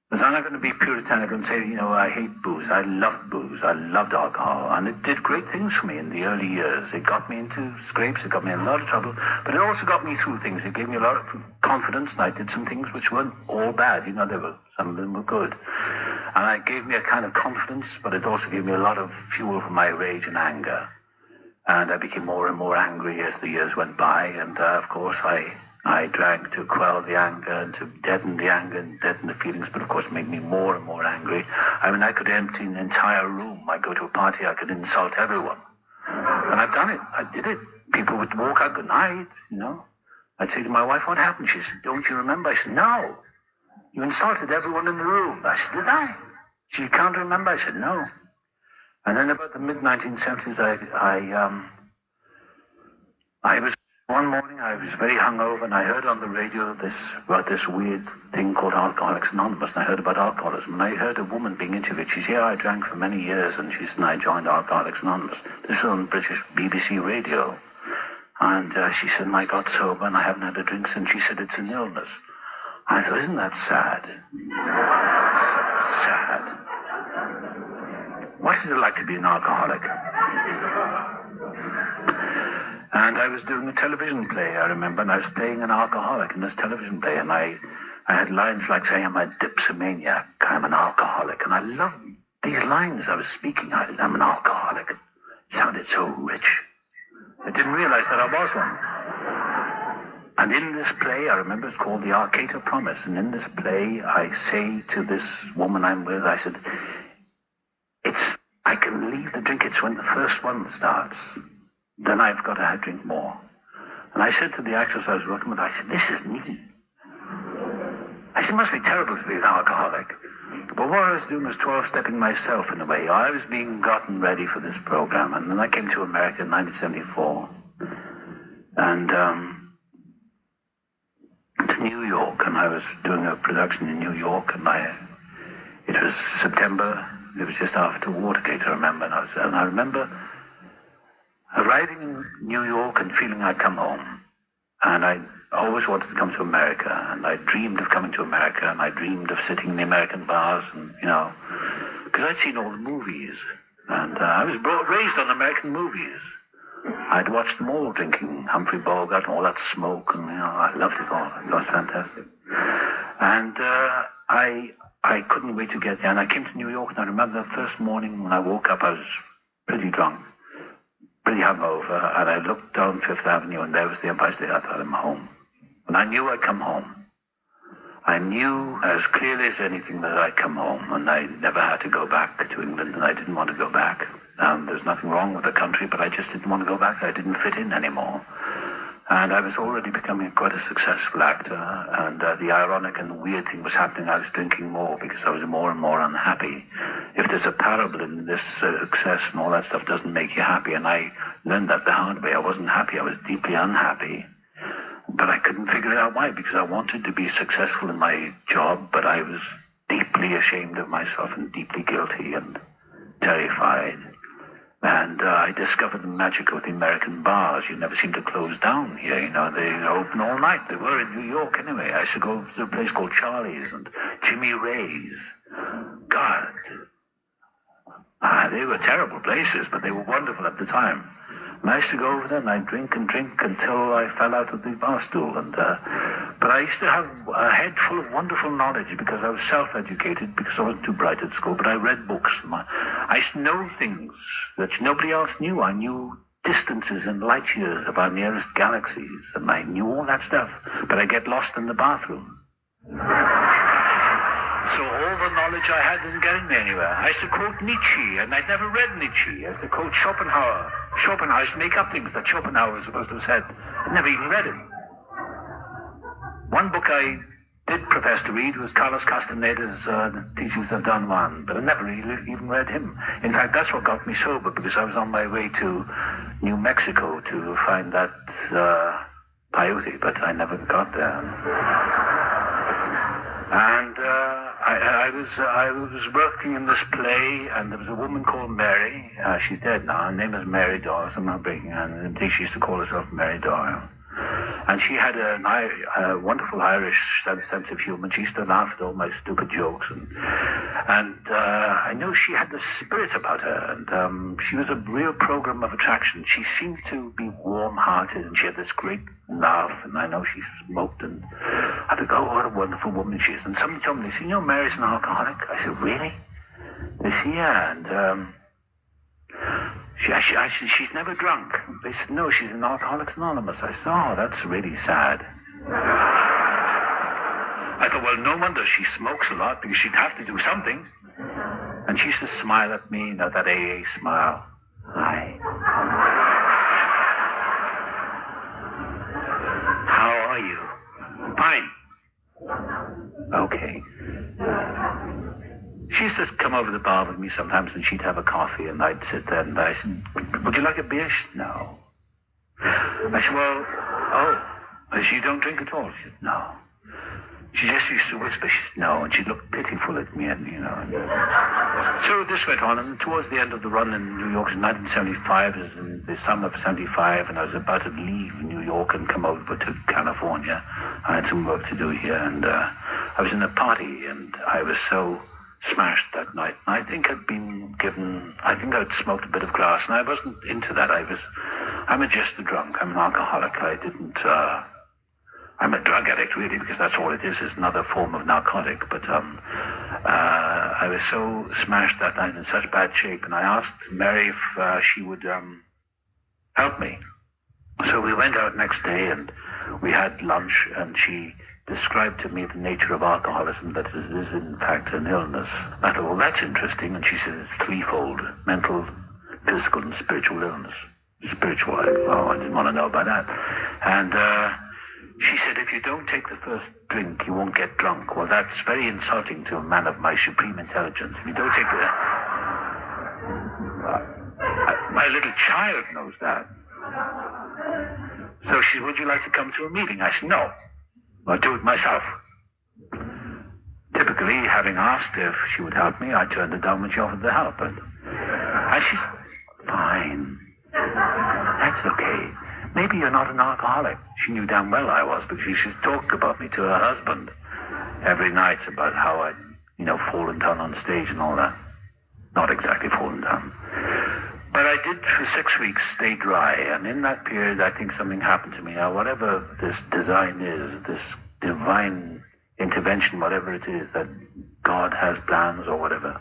Because I'm not going to be puritanical and say, I hate booze. I loved booze. I loved alcohol. And it did great things for me in the early years. It got me into scrapes. It got me in a lot of trouble. But it also got me through things. It gave me a lot of confidence. And I did some things which weren't all bad. Some of them were good. And it gave me a kind of confidence, but it also gave me a lot of fuel for my rage and anger. And I became more and more angry as the years went by. And, of course, I drank to quell the anger and to deaden the anger and deaden the feelings, but of course it made me more and more angry. I mean, I could empty an entire room. I'd go to a party, I could insult everyone. And I've done it. I did it. People would walk out, good night, I'd say to my wife, what happened? She said, don't you remember? I said, no. You insulted everyone in the room. I said, did I? She can't remember? I said, no. And then about the mid-1970s, I was... One morning I was very hungover and I heard on the radio about this weird thing called Alcoholics Anonymous, and I heard about alcoholism, and I heard a woman being interviewed. She said, I drank for many years, and she said, I joined Alcoholics Anonymous. This was on British BBC radio. And she said, I got sober and I haven't had a drink since. She said, it's an illness. I thought, isn't that sad? So sad. What is it like to be an alcoholic? And I was doing a television play, I remember, and I was playing an alcoholic in this television play, and I had lines like saying, I'm a dipsomaniac, I'm an alcoholic, and I loved these lines I was speaking. I'm an alcoholic. It sounded so rich. I didn't realize that I was one. And in this play, I remember it's called The Arcade of Promise, and in this play, I say to this woman I'm with, I said, I can leave the drink, it's when the first one starts. Then I've got to drink more. And I said to the actress I was working with, I said, this is me. I said, it must be terrible to be an alcoholic. But what I was doing was 12-stepping myself in a way. I was being gotten ready for this program. And then I came to America in 1974. And to New York. And I was doing a production in New York. And it was September. It was just after Watergate, I remember. And I remember arriving in New York and feeling I'd come home. And I always wanted to come to America, and I dreamed of coming to America, and I dreamed of sitting in the American bars, and, because I'd seen all the movies, and I was raised on American movies. I'd watched them all, drinking Humphrey Bogart and all that smoke, and, I loved it all. It was fantastic. And I couldn't wait to get there, and I came to New York, and I remember the first morning when I woke up, I was pretty drunk. Pretty hungover, and I looked down Fifth Avenue, and there was the Empire State. I thought, I'm home. And I knew I'd come home. I knew as clearly as anything that I'd come home, and I never had to go back to England, and I didn't want to go back. There's nothing wrong with the country, but I just didn't want to go back. I didn't fit in anymore. And I was already becoming quite a successful actor, and the ironic and weird thing was happening. I was drinking more because I was more and more unhappy. If there's a parable in this, success and all that stuff doesn't make you happy, and I learned that the hard way. I wasn't happy. I was deeply unhappy. But I couldn't figure out why, because I wanted to be successful in my job, but I was deeply ashamed of myself and deeply guilty and terrified. And I discovered the magic of the American bars. You never seem to close down here, They open all night. They were in New York anyway. I used to go to a place called Charlie's and Jimmy Ray's. God. They were terrible places, but they were wonderful at the time. And I used to go over there and I'd drink and drink until I fell out of the bar stool. But I used to have a head full of wonderful knowledge because I was self-educated, because I wasn't too bright at school, but I read books. I used to know things that nobody else knew. I knew distances and light years of our nearest galaxies, and I knew all that stuff, but I get lost in the bathroom. So all the knowledge I had didn't get me anywhere. I used to quote Nietzsche, and I'd never read Nietzsche. I used to quote Schopenhauer. I used to make up things that Schopenhauer was supposed to have said. I'd never even read him. One book I did profess to read was Carlos Castaneda's Teachings of Don Juan, but I never really even read him. In fact, that's what got me sober, because I was on my way to New Mexico to find that peyote, but I never got there. And I was working in this play, and there was a woman called Mary. She's dead now. Her name is Mary Doyle. I'm not breaking her name. She used to call herself Mary Doyle. And she had a wonderful Irish sense of humor. She used to laugh at all my stupid jokes. And I know she had the spirit about her. And she was a real program of attraction. She seemed to be warm-hearted, and she had this great laugh. And I know she smoked. And I thought, oh, what a wonderful woman she is. And somebody told me, they said, you know, Mary's an alcoholic. I said, really? They said, yeah. And she's never drunk. They said, no, she's an Alcoholics Anonymous. I said, oh, that's really sad. I thought, well, no wonder she smokes a lot, because she'd have to do something. And she used to smile at me, you know, that AA smile. Hi. How are you? Fine. Okay. She used to come over to the bar with me sometimes, and she'd have a coffee, and I'd sit there, and I said, would you like a beer? She said, no. I said, well, oh. I said, you don't drink at all? She said, no. She just used to whisper. She said, no, and she'd look pitiful at me, and, you know. So this went on, and towards the end of the run in New York in 1975, it was in the summer of 75, and I was about to leave New York and come over to California. I had some work to do here, and I was in a party, and I was so smashed that night. I think I'd smoked a bit of grass, and I wasn't into that. I'm just a drunk. I'm an alcoholic. I'm a drug addict, really, because that's all it is another form of narcotic. But I was so smashed that night, in such bad shape, and I asked Mary if she would help me. So we went out next day, and we had lunch, and she described to me the nature of alcoholism, that it is in fact an illness. I thought, well, that's interesting. And she said it's threefold: mental, physical, and spiritual illness. Spiritual, I didn't want to know about that. And she said, if you don't take the first drink, you won't get drunk. Well, that's very insulting to a man of my supreme intelligence. If you don't take my little child knows that. So she said, would you like to come to a meeting? I said, no. I'll do it myself. Typically, having asked if she would help me, I turned her down when she offered the help. And she said, fine. That's okay. Maybe you're not an alcoholic. She knew damn well I was, because she used to talk about me to her husband every night, about how I'd, fallen down on stage and all that. Not exactly fallen down. But I did, for 6 weeks, stay dry, and in that period, I think something happened to me. Now, whatever this design is, this divine intervention, whatever it is, that God has plans or whatever,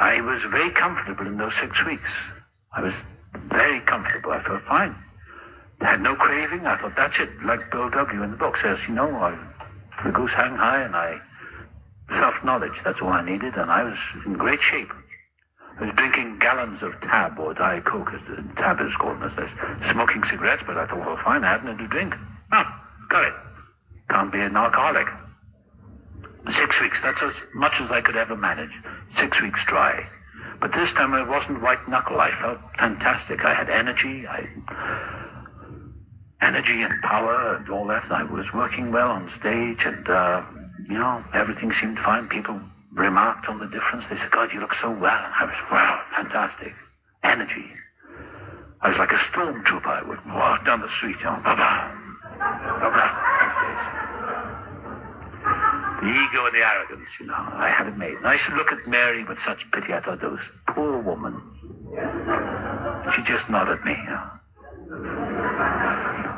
I was very comfortable in those 6 weeks. I was very comfortable. I felt fine. I had no craving. I thought, that's it. Like Bill W. in the book says, the goose hang high, and self-knowledge, that's all I needed, and I was in great shape. I was drinking gallons of Tab, or Diet Coke, as the Tab is called, smoking cigarettes, but I thought, well, fine, I haven't had to drink. Got it. Can't be an alcoholic. 6 weeks, that's as much as I could ever manage. 6 weeks dry. But this time it wasn't white knuckle. I felt fantastic. I had energy. Energy and power and all that. I was working well on stage, and, everything seemed fine. People remarked on the difference. They said, God, you look so well. And I was, wow, fantastic. Energy. I was like a stormtrooper. I would walk down the street, blah-blah. The ego and the arrogance, I had it made. And I used to look at Mary with such pity. I thought, this poor woman. She just nodded at me.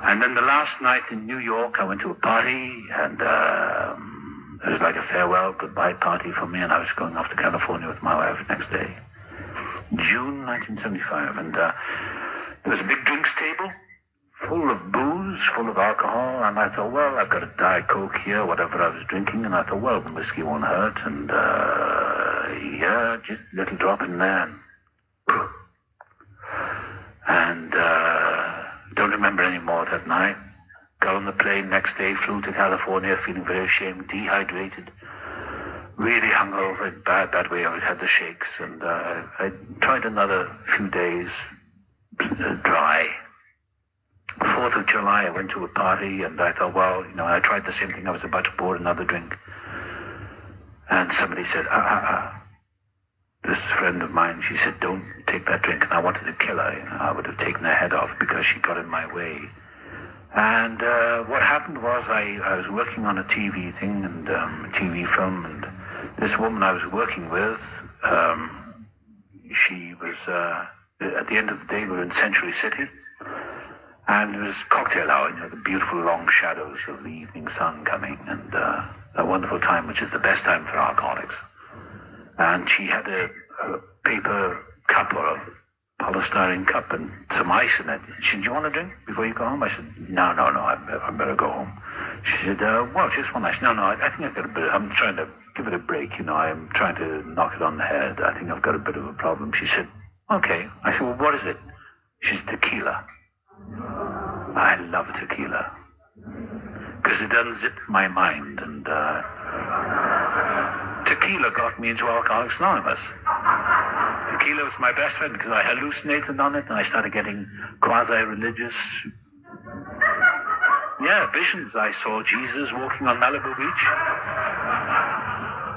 And then the last night in New York, I went to a party, and it was like a farewell, goodbye party for me, and I was going off to California with my wife next day. June 1975, and there was a big drinks table, full of booze, full of alcohol, and I thought, well, I've got a Diet Coke here, whatever I was drinking, and I thought, well, whiskey won't hurt, and just a little drop in there, and don't remember any more that night. Got on the plane next day, flew to California, feeling very ashamed, dehydrated, really hungover in bad way. I had the shakes, and I tried another few days dry. 4th of July, I went to a party, and I thought, well, I tried the same thing. I was about to pour another drink, and somebody said, this friend of mine, she said, don't take that drink. And I wanted to kill her. I would have taken her head off because she got in my way. And what happened was I was working on a TV thing and a TV film, and this woman I was working with, she was, at the end of the day, we were in Century City, and it was cocktail hour, the beautiful long shadows of the evening sun coming, and a wonderful time, which is the best time for alcoholics. And she had a paper cup or a polystyrene cup and some ice in it. She said, do you want a drink before you go home? I said, no, I better go home. She said, well, just one ice. No, I think I've got a bit, I'm trying to give it a break, I'm trying to knock it on the head. I think I've got a bit of a problem. She said, okay. I said, well, what is it? She said, tequila. I love tequila because it unzipped my mind, and tequila got me into Alcoholics Anonymous. Tequila was my best friend because I hallucinated on it and I started getting quasi-religious, visions. I saw Jesus walking on Malibu Beach,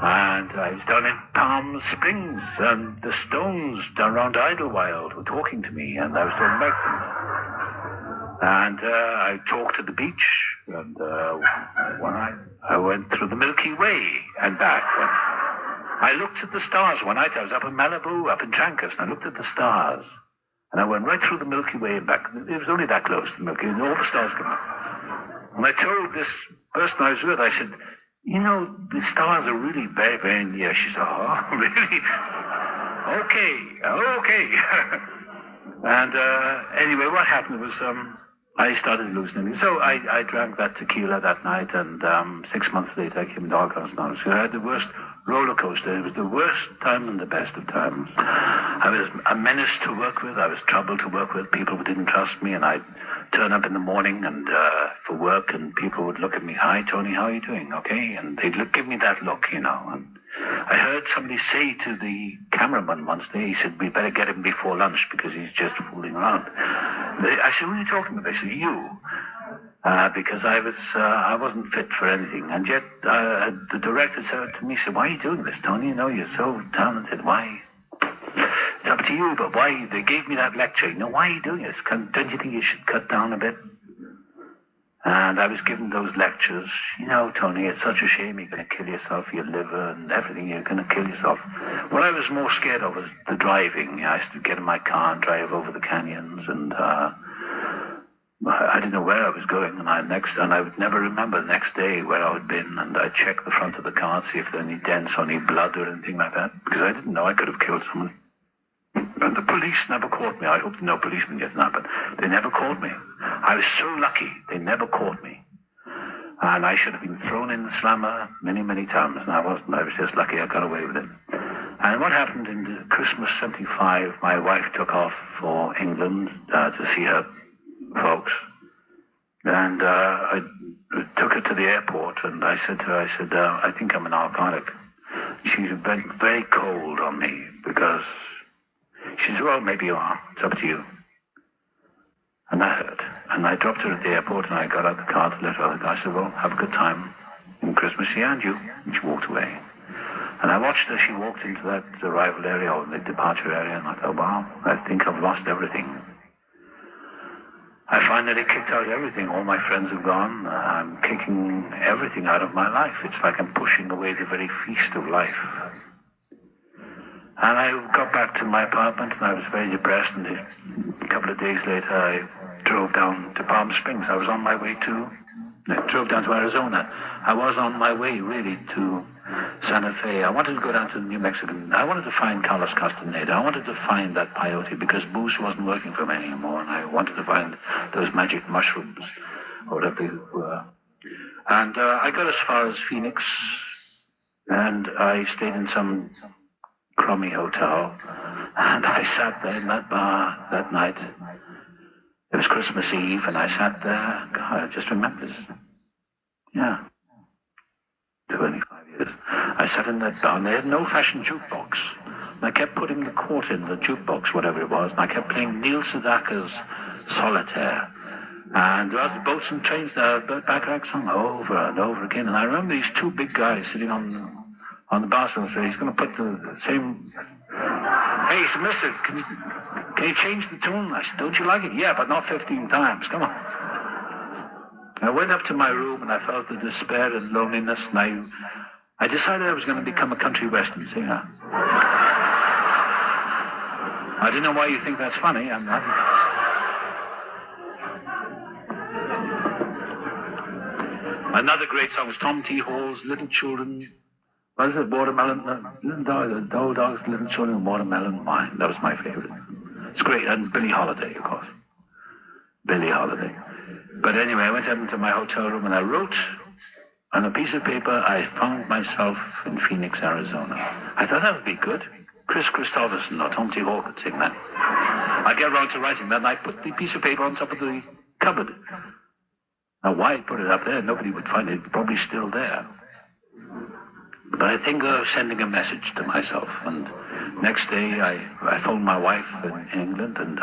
and I was down in Palm Springs, and the Stones down around Idlewild were talking to me, and I was talking back to them. And I talked to the beach, and one night I went through the Milky Way and back. I looked at the stars one night. I was up in Malibu, up in Trancas, and I looked at the stars. And I went right through the Milky Way and back. It was only that close to the Milky Way, and all the stars came up. And I told this person I was with, I said, the stars are really very, very near. She said, oh, really? Okay. And anyway, what happened was I started hallucinating. So I drank that tequila that night, and 6 months later I came into Alcoholics Anonymous. I had the worst roller coaster. It was the worst time and the best of times. I was a menace to work with. I was trouble to work with. People didn't trust me, and I'd turn up in the morning and for work, and people would look at me, hi, Tony, how are you doing? Okay? And they'd give me that look, And I heard somebody say to the cameraman once day, he said, we better get him before lunch because he's just fooling around. I said, what are you talking about? They said, you. Because I wasn't fit for anything. And yet the director said to me, said, why are you doing this, Tony? You're so talented. Why? It's up to you, but why? They gave me that lecture. Why are you doing this? Don't you think you should cut down a bit? And I was given those lectures. Tony, it's such a shame you're going to kill yourself, your liver and everything. You're going to kill yourself. What I was more scared of was the driving. I used to get in my car and drive over the canyons, and I didn't know where I was going. And I would never remember the next day where I had been. And I'd check the front of the car to see if there were any dents or any blood or anything like that, because I didn't know I could have killed someone. And the police never caught me. I hope no policeman gets that, but they never caught me. I was so lucky. They never caught me. And I should have been thrown in the slammer many, many times, and I wasn't. I was just lucky I got away with it. And what happened in Christmas 75, my wife took off for England to see her folks. And I took her to the airport, and I said to her, I think I'm an alcoholic. She went very cold on me because she said, well, maybe you are. It's up to you. And that hurt. And I dropped her at the airport, and I got out the car to let her. I said, well, have a good time in Christmas, and you. And she walked away. And I watched her. She walked into that arrival area or the departure area, and I thought, wow, I think I've lost everything. I finally kicked out everything. All my friends have gone. I'm kicking everything out of my life. It's like I'm pushing away the very feast of life. And I got back to my apartment, and I was very depressed, and a couple of days later I drove down to Palm Springs. I was on my way drove down to Arizona. I was on my way, really, to Santa Fe. I wanted to go down to New Mexico. I wanted to find Carlos Castaneda. I wanted to find that peyote, because booze wasn't working for me anymore, and I wanted to find those magic mushrooms, or whatever they were. And I got as far as Phoenix, and I stayed in some crummy hotel, and I sat there in that bar that night. It was Christmas Eve, and I sat there. God, I just remember this. 25 years. I sat in that bar, and they had an old-fashioned jukebox. And I kept putting the quart in the jukebox, whatever it was, and I kept playing Neil Sedaka's Solitaire. And there was Boats and Trains, the Bacharach song, over and over again. And I remember these two big guys sitting on the bar stool, so he's going to put the same Hey, he said, mister, can you change the tune? I said, don't you like it? Yeah, but not 15 times. Come on. I went up to my room and I felt the despair and loneliness, and I decided I was going to become a country western singer. I don't know why you think that's funny. I'm not. Another great song was Tom T. Hall's Little Children. What is it? Watermelon? The old dogs, Little Children, Watermelon Wine. That was my favorite. It's great. And Billie Holiday, of course. Billie Holiday. But anyway, I went up into my hotel room and I wrote on a piece of paper, I found myself in Phoenix, Arizona. I thought that would be good. Chris Christopherson or Tom T. Hall could sing that. I get around to writing that and I put the piece of paper on top of the cupboard. Now, why I put it up there, nobody would find it. It's probably still there. But I think I was sending a message to myself. And next day, I phoned my wife in England, and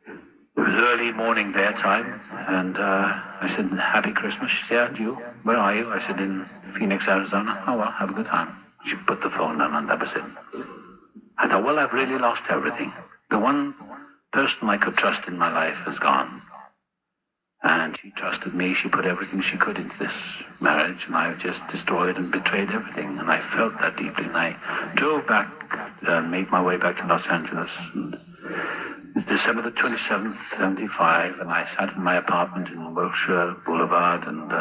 it was early morning their time. And I said, Happy Christmas. She said, and you? Where are you? I said, in Phoenix, Arizona. Oh, well, have a good time. She put the phone down, and that was it. I thought, well, I've really lost everything. The one person I could trust in my life is gone. And she trusted me. She put everything she could into this marriage, and I just destroyed and betrayed everything. And I felt that deeply. And I drove back and made my way back to Los Angeles. And it's December the 27th, 75, and I sat in my apartment in Wilshire Boulevard and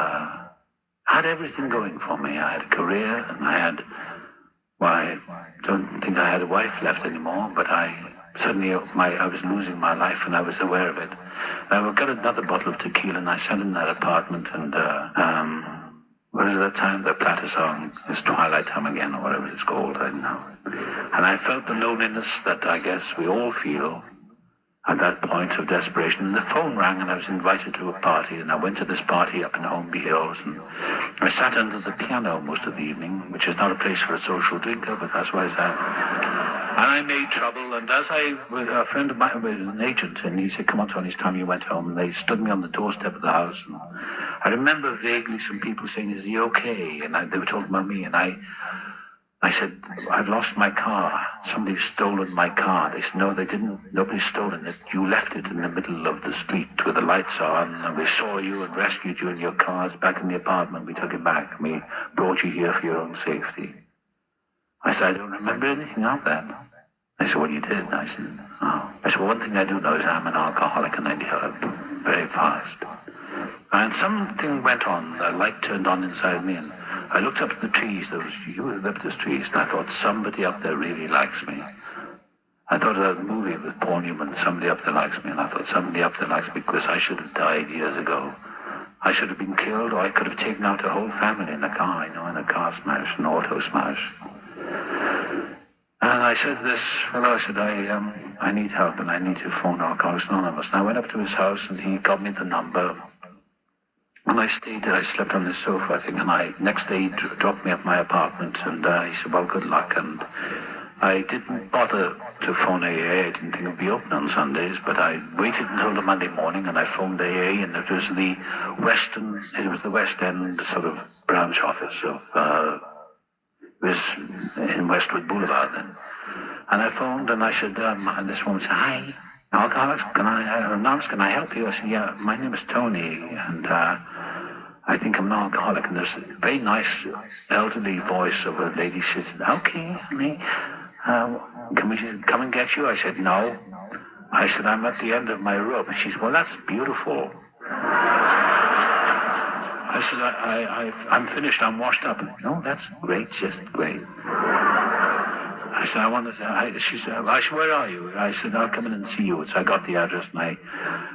had everything going for me. I had a career, and I don't think I had a wife left anymore, but I was losing my life, and I was aware of it. I got another bottle of tequila, and I sat in that apartment, and what is that time? The Platter song is Twilight Time Again, or whatever it's called, I don't know. And I felt the loneliness that I guess we all feel at that point of desperation. And the phone rang, and I was invited to a party, and I went to this party up in Holmby Hills, and I sat under the piano most of the evening, which is not a place for a social drinker, but that's where I sat. And I made trouble, and a friend of mine was an agent, and he said, come on, Tony, it's time you went home. And they stood me on the doorstep of the house, and I remember vaguely some people saying, is he okay? And they were talking about me, and I said, I've lost my car. Somebody's stolen my car. They said, no, they didn't. Nobody's stolen it. You left it in the middle of the street where the lights are on, and we saw you and rescued you in your cars back in the apartment. We took it back, and we brought you here for your own safety. I said, I don't remember anything of that. I said, well, you did. I said, oh. I said, well, one thing I do know is I'm an alcoholic, and I developed very fast. And something went on. The light turned on inside me, and I looked up at the trees. There was eucalyptus trees, and I thought, somebody up there really likes me. I thought of that movie with Paul Newman, Somebody Up There Likes Me, and I thought, somebody up there likes me because I should have died years ago. I should have been killed, or I could have taken out a whole family in a car, in a car smash, an auto smash. And I said to this fellow, I said, I need help, and I need to phone Alcoholics Anonymous. And I went up to his house, and he got me the number. And I stayed there. I slept on this sofa, I think, and next day he dropped me at my apartment, and he said, well, good luck. And I didn't bother to phone AA. I didn't think it would be open on Sundays, but I waited until the Monday morning, and I phoned AA, and it was the West End sort of branch office of, it was in Westwood Boulevard then. And I phoned, and I said, and this woman said, hi, Alcoholics, can I help you? I said, yeah, my name is Tony, and I think I'm an alcoholic. And there's a very nice elderly voice of a lady. She said, okay, honey, can we come and get you? I said, no. I said, I'm at the end of my rope. And she said, well, that's beautiful. I said, I'm finished, I'm washed up. No, that's great, just great. I said, she said, where are you? I said, I'll come in and see you. So I got the address, and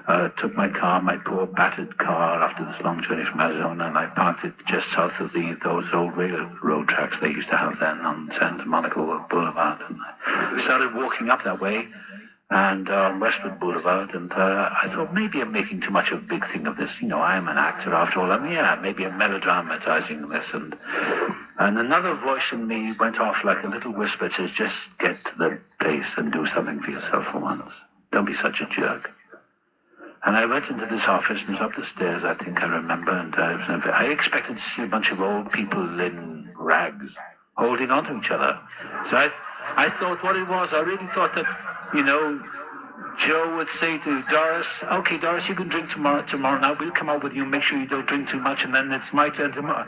I took my car, my poor battered car, after this long journey from Arizona, and I parked it just south of those old railroad tracks they used to have then on Santa Monica Boulevard. And I started walking up that way, and on Westwood Boulevard, and I thought, maybe I'm making too much of a big thing of this. I am an actor after all. Maybe I'm melodramatizing this. And another voice in me went off like a little whisper. It says, just get to the place and do something for yourself for once. Don't be such a jerk. And I went into this office, and it was up the stairs, I think I remember, and I expected to see a bunch of old people in rags holding on to each other. So I thought what it was, I really thought that, Joe would say to Doris, okay, Doris, you can drink tomorrow now. We'll come out with you, make sure you don't drink too much, and then it's my turn tomorrow.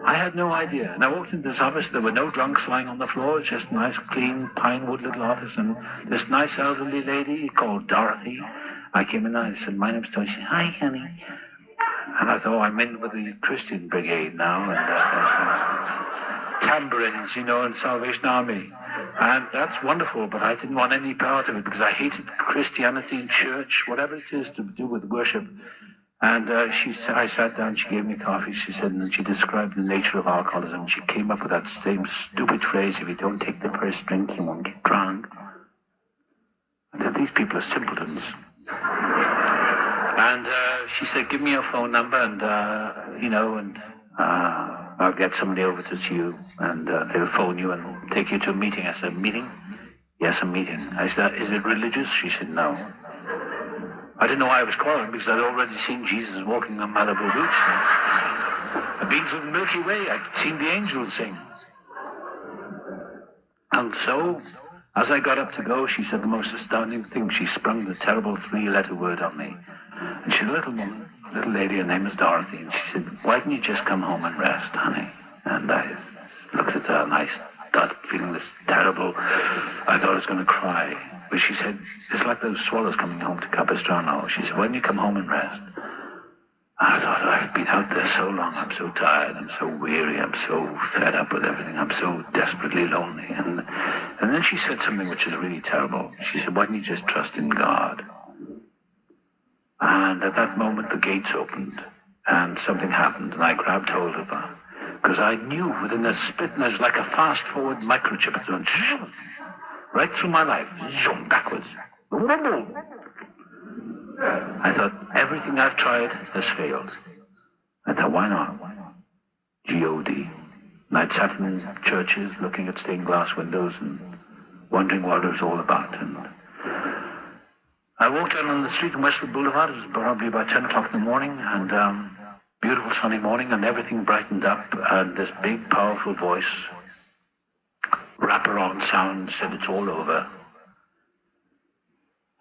I had no idea. And I walked into this office, there were no drunks lying on the floor. It's just a nice, clean, pine wood little office. And this nice elderly lady called Dorothy, I came in and I said, my name's Tony. She said, hi, honey. And I thought, I'm in with the Christian Brigade now. And tambourines, and Salvation Army. And that's wonderful, but I didn't want any part of it because I hated Christianity and church, whatever it is to do with worship. And I sat down, she gave me coffee, she said, and she described the nature of alcoholism. She came up with that same stupid phrase, if you don't take the first drink, you won't get drunk. I said, these people are simpletons. And she said, give me your phone number, and, I'll get somebody over to see you, and they'll phone you and take you to a meeting. I said, meeting? Yes, a meeting. I said, is it religious? She said, no. I didn't know why I was calling, because I'd already seen Jesus walking on Malibu Beach. I'd been through the Milky Way. I'd seen the angels sing. And so, as I got up to go, she said the most astounding thing. She sprung the terrible 3-letter word on me. And she's a little woman, little lady, her name is Dorothy. And she said, why didn't you just come home and rest, honey? And I looked at her and I started feeling this terrible, I thought I was going to cry. But she said, it's like those swallows coming home to Capistrano. She said, why don't you come home and rest? I thought, I've been out there so long, I'm so tired, I'm so weary, I'm so fed up with everything, I'm so desperately lonely. And then she said something which is really terrible. She said, why don't you just trust in God? And at that moment, the gates opened, and something happened, and I grabbed hold of her. Because I knew within a split, and it was like a fast-forward microchip. It went right through my life, backwards. I thought, everything I've tried has failed. I thought, why not? G-O-D. And I'd sat in churches looking at stained glass windows and wondering what it was all about. And I walked out on the street in Westwood Boulevard. It was probably about 10 o'clock in the morning, and beautiful sunny morning, and everything brightened up, and this big, powerful voice, wraparound sound, said, it's all over.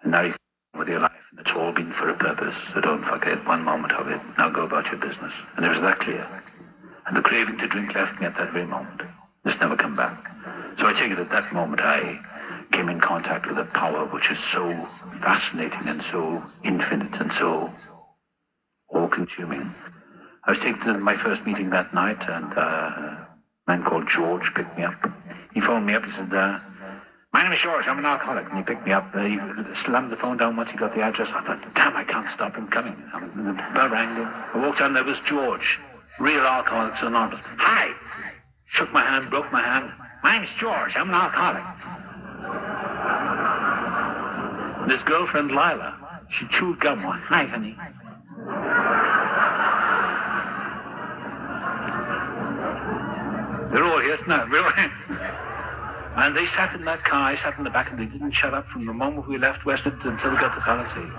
And now you can with your life, and it's all been for a purpose, so don't forget one moment of it. Now go about your business. And it was that clear. And the craving to drink left me at that very moment. It's never come back. So I take it at that moment I came in contact with a power which is so fascinating and so infinite and so all-consuming. I was taken to my first meeting that night, and a man called George picked me up. He phoned me up. He said, my name is George, I'm an alcoholic. And he picked me up. He slammed the phone down once he got the address. I thought, damn, I can't stop him coming. And the bell rang. I walked down, there was George, real Alcoholics Anonymous. Hi! Shook my hand, broke my hand. My name's George, I'm an alcoholic. And his girlfriend, Lila, she chewed gum. Hi, honey. They're all here, no, we're all here. And they sat in that car, I sat in the back, and they didn't shut up from the moment we left Westwood until we got to Palisades.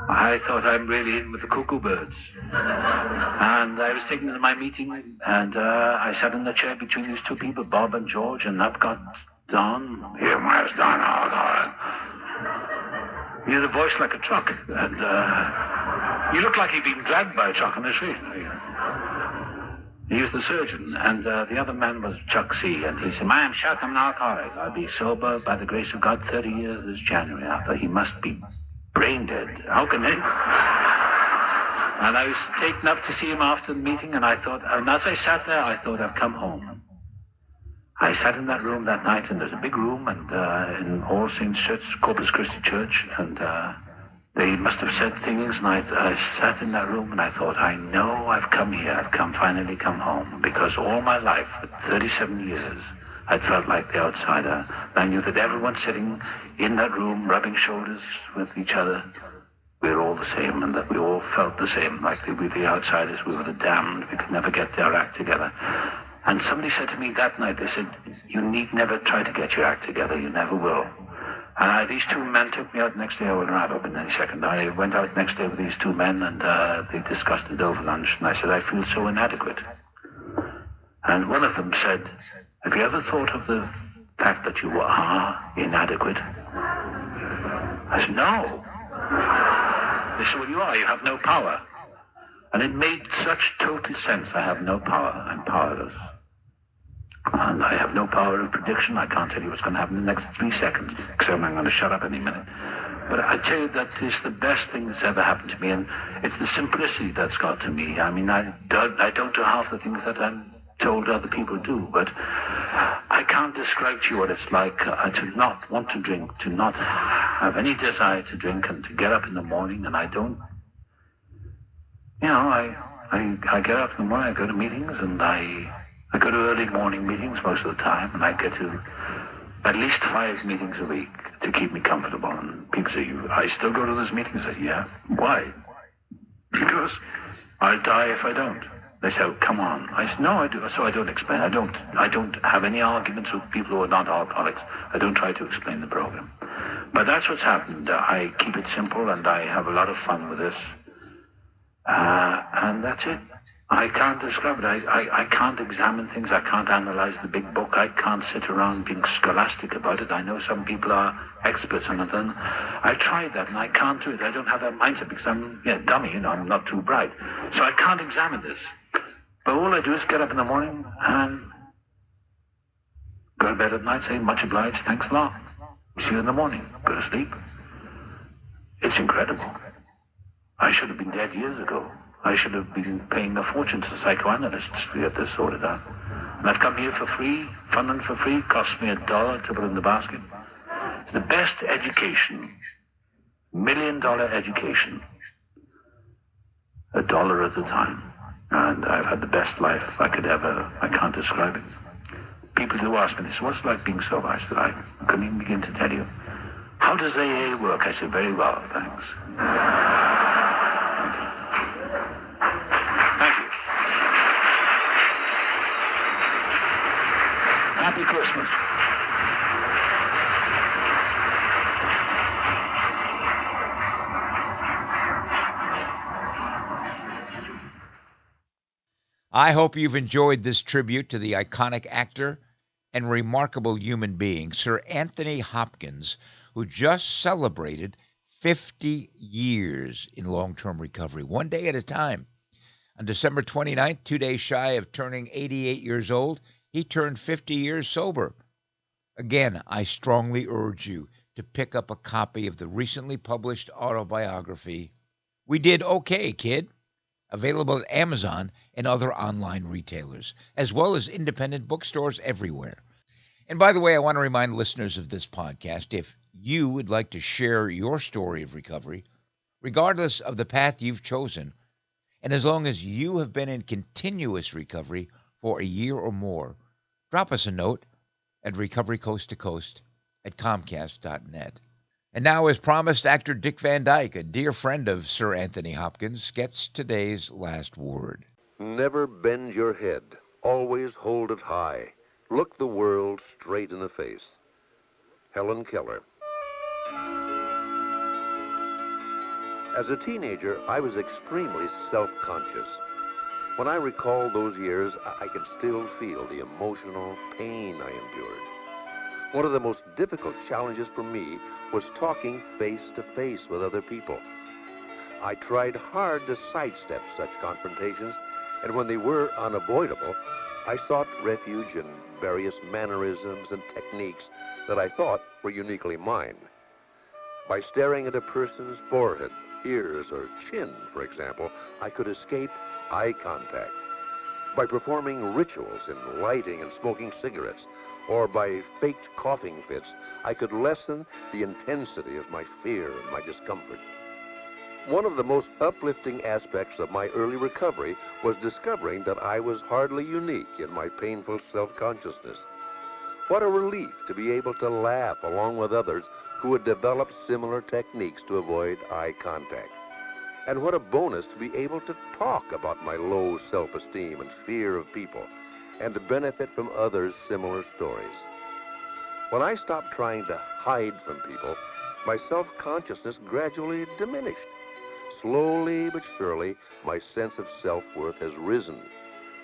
I thought I'm really in with the cuckoo birds. And I was taken to my meeting, and I sat in the chair between these two people, Bob and George, and up got Don. Here, Miles, Don, oh, God. He had a voice like a truck, and he looked like he'd been dragged by a truck on the street. He was the surgeon, and the other man was Chuck C. And he said, my name's Chuck, I'm an alcoholic. I'll be sober by the grace of God 30 years this January. I thought he must be brain dead. How can he? And I was taken up to see him after the meeting, and I thought, and as I sat there, I thought I'd come home. I sat in that room that night, and there's a big room, and in All Saints Church, Corpus Christi Church, and they must have said things, and I sat in that room, and I thought, I know I've come here, finally come home, because all my life, for 37 years, I'd felt like the outsider. I knew that everyone sitting in that room, rubbing shoulders with each other, we were all the same, and that we all felt the same, like we were the outsiders, we were the damned, we could never get our act together. And somebody said to me that night, they said, you need never try to get your act together, you never will. And these two men took me out the next day. I will wrap up in any second. I went out the next day with these two men, and they discussed it over lunch. And I said, I feel so inadequate. And one of them said, have you ever thought of the fact that you are inadequate? I said, no. They said, well, you are. You have no power. And it made such total sense. I have no power. I'm powerless. And I have no power of prediction. I can't tell you what's going to happen in the next 3 seconds, except I'm going to shut up any minute. But I tell you that it's the best thing that's ever happened to me, and it's the simplicity that's got to me. I mean, I don't do half the things that I'm told other people do, but I can't describe to you what it's like to not want to drink, to not have any desire to drink, and to get up in the morning, and I don't, you know, I get up in the morning, I go to meetings, and I go to early morning meetings most of the time, and I get to at least 5 meetings a week to keep me comfortable. And people say, I still go to those meetings? I say, yeah. Why? Because I'll die if I don't. They say, oh, come on. I say, no, I do. So I don't explain. I don't have any arguments with people who are not alcoholics. I don't try to explain the program. But that's what's happened. I keep it simple, and I have a lot of fun with this. And that's it. I can't describe it. I can't examine things. I can't analyze the big book. I can't sit around being scholastic about it. I know some people are experts on it, and I tried that, and I can't do it. I don't have that mindset because I'm dummy, you know. I'm not too bright. So I can't examine this. But all I do is get up in the morning and go to bed at night, say, much obliged, thanks a lot. See you in the morning. Go to sleep. It's incredible. I should have been dead years ago. I should have been paying a fortune to psychoanalysts to get this sorted out. And I've come here for free, funding for free, cost me $1 to put in the basket. It's the best education, $1 million education, $1 at a time. And I've had the best life I could ever, I can't describe it. People do ask me this, what's it like being sober? I said, I couldn't even begin to tell you. How does AA work? I said, very well, thanks. Happy Christmas. I hope you've enjoyed this tribute to the iconic actor and remarkable human being, Sir Anthony Hopkins, who just celebrated 50 years in long-term recovery, one day at a time. On December 29th, 2 days shy of turning 88 years old, he turned 50 years sober. Again, I strongly urge you to pick up a copy of the recently published autobiography, We Did Okay, Kid, available at Amazon and other online retailers, as well as independent bookstores everywhere. And by the way, I want to remind listeners of this podcast, if you would like to share your story of recovery, regardless of the path you've chosen, and as long as you have been in continuous recovery for a year or more, drop us a note at recoverycoasttocoast@comcast.net. And now, as promised, actor Dick Van Dyke, a dear friend of Sir Anthony Hopkins, gets today's last word. Never bend your head. Always hold it high. Look the world straight in the face. Helen Keller. As a teenager, I was extremely self-conscious. When I recall those years, I can still feel the emotional pain I endured. One of the most difficult challenges for me was talking face-to-face with other people. I tried hard to sidestep such confrontations, and when they were unavoidable, I sought refuge in various mannerisms and techniques that I thought were uniquely mine. By staring at a person's forehead, ears, or chin, for example, I could escape eye contact. By performing rituals in lighting and smoking cigarettes, or by faked coughing fits, I could lessen the intensity of my fear and my discomfort. One of the most uplifting aspects of my early recovery was discovering that I was hardly unique in my painful self-consciousness. What a relief to be able to laugh along with others who had developed similar techniques to avoid eye contact. And what a bonus to be able to talk about my low self-esteem and fear of people, and to benefit from others' similar stories. When I stopped trying to hide from people, my self-consciousness gradually diminished. Slowly but surely, my sense of self-worth has risen.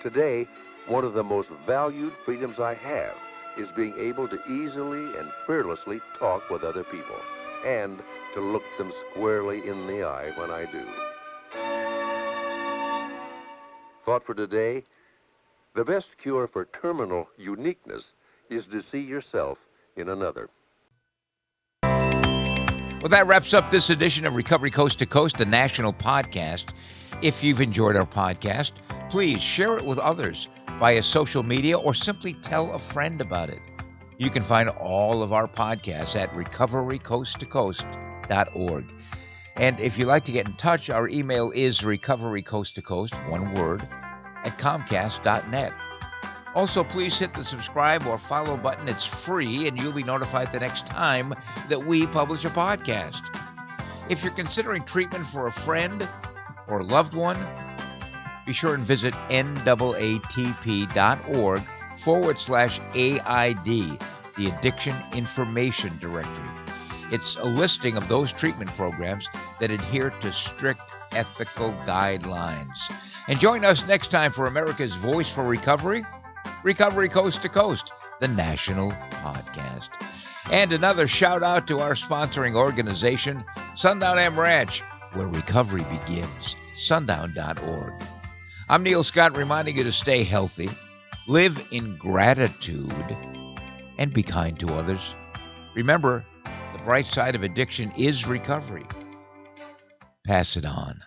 Today, one of the most valued freedoms I have is being able to easily and fearlessly talk with other people and to look them squarely in the eye when I do. Thought for today, the best cure for terminal uniqueness is to see yourself in another. Well, that wraps up this edition of Recovery Coast to Coast, the national podcast. If you've enjoyed our podcast, please share it with others via social media or simply tell a friend about it. You can find all of our podcasts at recoverycoasttocoast.org. And if you'd like to get in touch, our email is recoverycoasttocoast, one word, at comcast.net. Also, please hit the subscribe or follow button. It's free, and you'll be notified the next time that we publish a podcast. If you're considering treatment for a friend or loved one, be sure and visit NAATP.org/AID, the Addiction Information Directory. It's a listing of those treatment programs that adhere to strict ethical guidelines. And join us next time for America's Voice for Recovery, Recovery Coast to Coast, the national podcast. And another shout out to our sponsoring organization, Sundown M Ranch, where recovery begins, sundown.org. I'm Neil Scott, reminding you to stay healthy, live in gratitude, and be kind to others. Remember, the bright side of addiction is recovery. Pass it on.